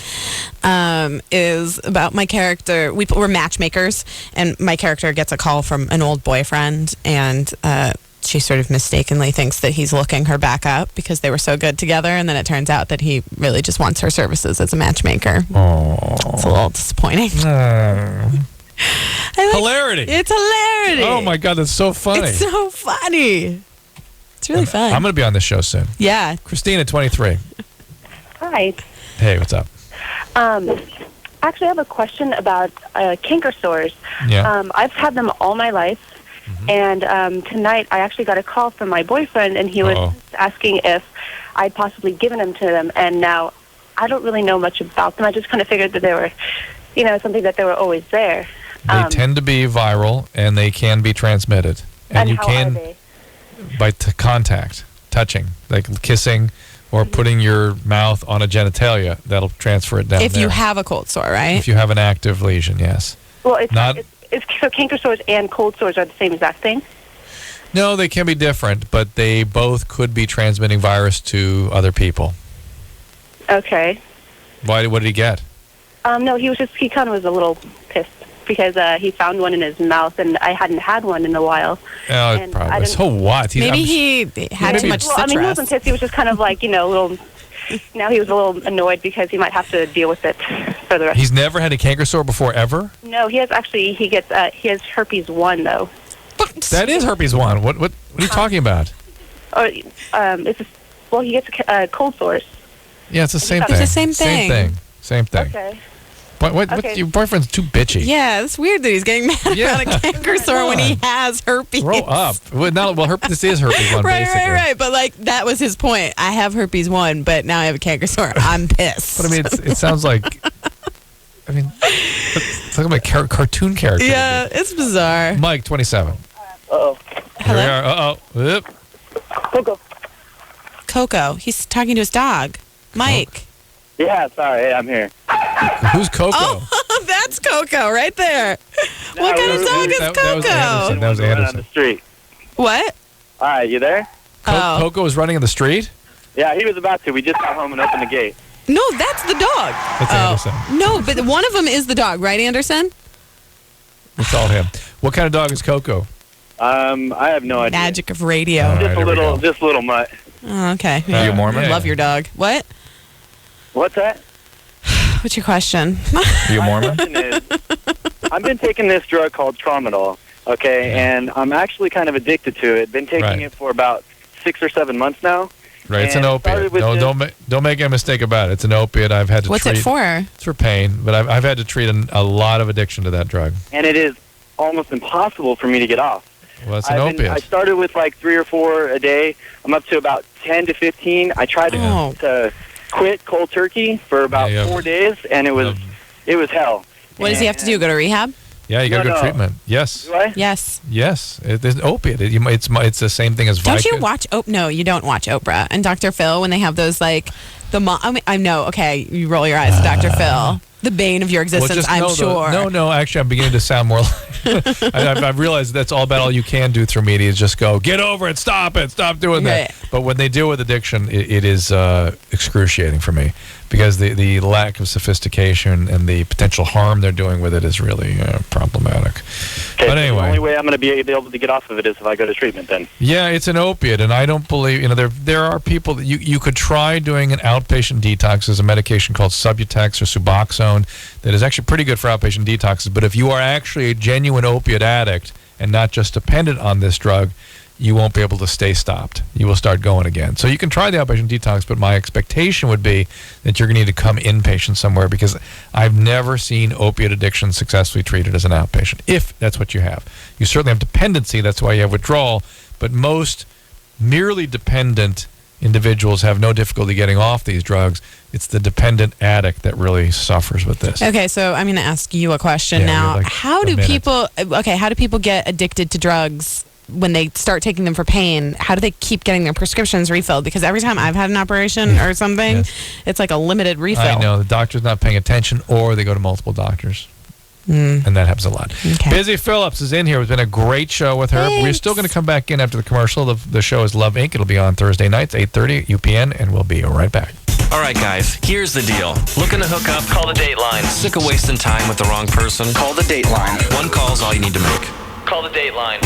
is about my character. We're matchmakers, and my character gets a call from an old boyfriend, and she sort of mistakenly thinks that he's looking her back up because they were so good together, and then it turns out that he really just wants her services as a matchmaker. Aww. It's a little disappointing. Hilarity. It's hilarity. Oh, my God, that's so funny. It's so funny. It's really fun. I'm going to be on this show soon. Yeah. Christina, 23. Hi. Hey, what's up? Actually, I have a question about canker sores. Yeah. I've had them all my life, and tonight I actually got a call from my boyfriend, and he was asking if I'd possibly given them to them, and now I don't really know much about them. I just kind of figured that they were, something that they were always there. They tend to be viral, and they can be transmitted. And you how can, are they? by contact, touching, like kissing, or putting your mouth on a genitalia, that'll transfer it down If there. you have a cold sore, right? If you have an active lesion, yes. Well, it's So canker sores and cold sores are the same exact thing? No, they can be different, but they both could be transmitting virus to other people. Okay. Why? What did he get? No, he kind of was a little pissed because he found one in his mouth, and I hadn't had one in a while. Oh, probably. So what? Maybe he had too much citrus. I mean, he wasn't pissed. He was just kind of like, a little... Now he was a little annoyed because he might have to deal with it for the rest. He's never had a canker sore before, ever? No, he has actually, he has herpes 1, though. That is herpes 1. What are you talking about? He gets cold sores. Yeah, it's the same thing. It's the same thing. Same thing. Okay. What, Okay. your boyfriend's too bitchy. Yeah, it's weird that he's getting mad about a canker sore when he has herpes. Grow up. This is herpes 1, basically. Right. But, that was his point. I have herpes 1, but now I have a canker sore. I'm pissed. But, I mean, it sounds like... it's like a cartoon character. Yeah, it's bizarre. Mike, 27. Uh-oh. Here we are. Uh-oh. Coco. He's talking to his dog. Mike. Yeah, sorry, I'm here. Who's Coco? Oh, that's Coco right there. What kind of dog is Coco? That was Anderson. On the street. What? All right, you there? Coco was running in the street? Yeah, he was about to. We just got home and opened the gate. No, that's the dog. That's Anderson. No, but one of them is the dog, right, Anderson? It's all him. What kind of dog is Coco? I have no idea. Magic of radio. All right, Just a little mutt. Oh, okay. Are you a Mormon? I love your dog. What? What's that? What's your question? Are you a Mormon? My question is, I've been taking this drug called Tramadol, okay, and I'm actually kind of addicted to it. Been taking it for about 6 or 7 months now. Right, it's an opiate. Don't make a mistake about it. It's an opiate. I've had to What's treat. it for? It's for pain, but I've had to treat a lot of addiction to that drug. And it is almost impossible for me to get off. Well, it's an opiate. I started with like 3 or 4 a day. I'm up to about 10 to 15. I tried to quit cold turkey for about 4 days, and it was hell. What does he have to do? Go to rehab? Yeah, you got to go to treatment. Yes. Do I? Yes. Yes. It's an opiate. It's the same thing as Vicodin. Don't you watch? No, you don't watch Oprah and Dr. Phil when they have those like the mom. I know. Okay, you roll your eyes, Dr. Phil. The bane of your existence, I'm sure. No. Actually, I'm beginning to sound more like... I've realized that's all you can do through media is just go, get over it, stop doing that. But when they deal with addiction, it is excruciating for me because the lack of sophistication and the potential harm they're doing with it is really problematic. Okay, but anyway. The only way I'm going to be able to get off of it is if I go to treatment then. Yeah, it's an opiate, and I don't believe, there are people that you could try doing an outpatient detox. There's a medication called Subutex or Suboxone that is actually pretty good for outpatient detoxes, but if you are actually a genuine opiate addict and not just dependent on this drug, you won't be able to stay stopped. You will start going again. So you can try the outpatient detox, but my expectation would be that you're going to need to come inpatient somewhere because I've never seen opiate addiction successfully treated as an outpatient, if that's what you have. You certainly have dependency, that's why you have withdrawal, but most merely dependent individuals have no difficulty getting off these drugs. It's the dependent addict that really suffers with this. Okay, so I'm going to ask you a question now. How do people get addicted to drugs when they start taking them for pain? How do they keep getting their prescriptions refilled? Because every time I've had an operation or something, it's like a limited refill. I know. The doctor's not paying attention, or they go to multiple doctors. And that happens a lot. Okay. Busy Phillips is in here. It's been a great show with her. Thanks. We're still going to come back in after the commercial. The show is Love Inc. It'll be on Thursday nights, 8:30 UPN, and we'll be right back. All right, guys, here's the deal. Looking to hook up? Call the Dateline. Sick of wasting time with the wrong person? Call the Dateline. One call's all you need to make. Call the Dateline.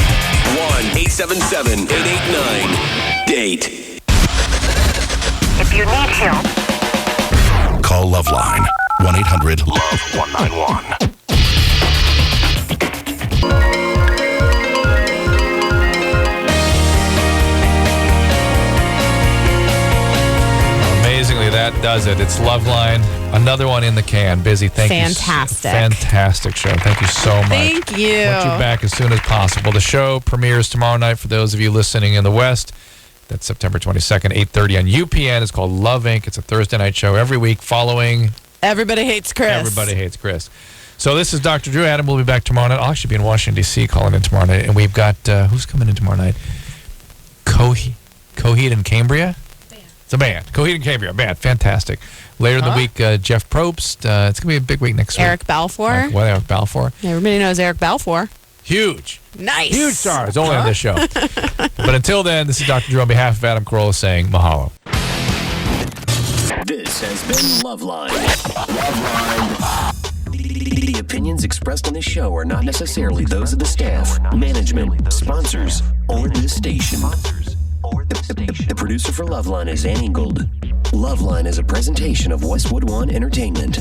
1-877-889-DATE. If you need help, call LoveLine. 1-800-LOVE-191. Amazingly, that does it. It's LoveLine. Another one in the can. Busy. Thank you. Fantastic show. Thank you so much. Thank you. Want you back as soon as possible. The show premieres tomorrow night for those of you listening in the West. That's September 22nd, 8:30 on UPN. It's called Love Inc. It's a Thursday night show every week following Everybody Hates Chris. Everybody Hates Chris. So this is Dr. Drew. Adam will be back tomorrow night. I'll actually be in Washington, D.C. calling in tomorrow night. And we've got, who's coming in tomorrow night? Coheed and Cambria? It's a band. Coheed and Cambria, a band. Fantastic. Later in the week, Jeff Probst. It's going to be a big week next week. Eric Balfour. Eric Balfour. Everybody knows Eric Balfour. Huge. Nice. Huge stars only on this show. But until then, this is Dr. Drew on behalf of Adam Carolla saying mahalo. This has been LoveLine. The opinions expressed on this show are not necessarily those of the staff, management, sponsors, or this station. The producer for LoveLine is Ann Ingold. LoveLine is a presentation of Westwood One Entertainment.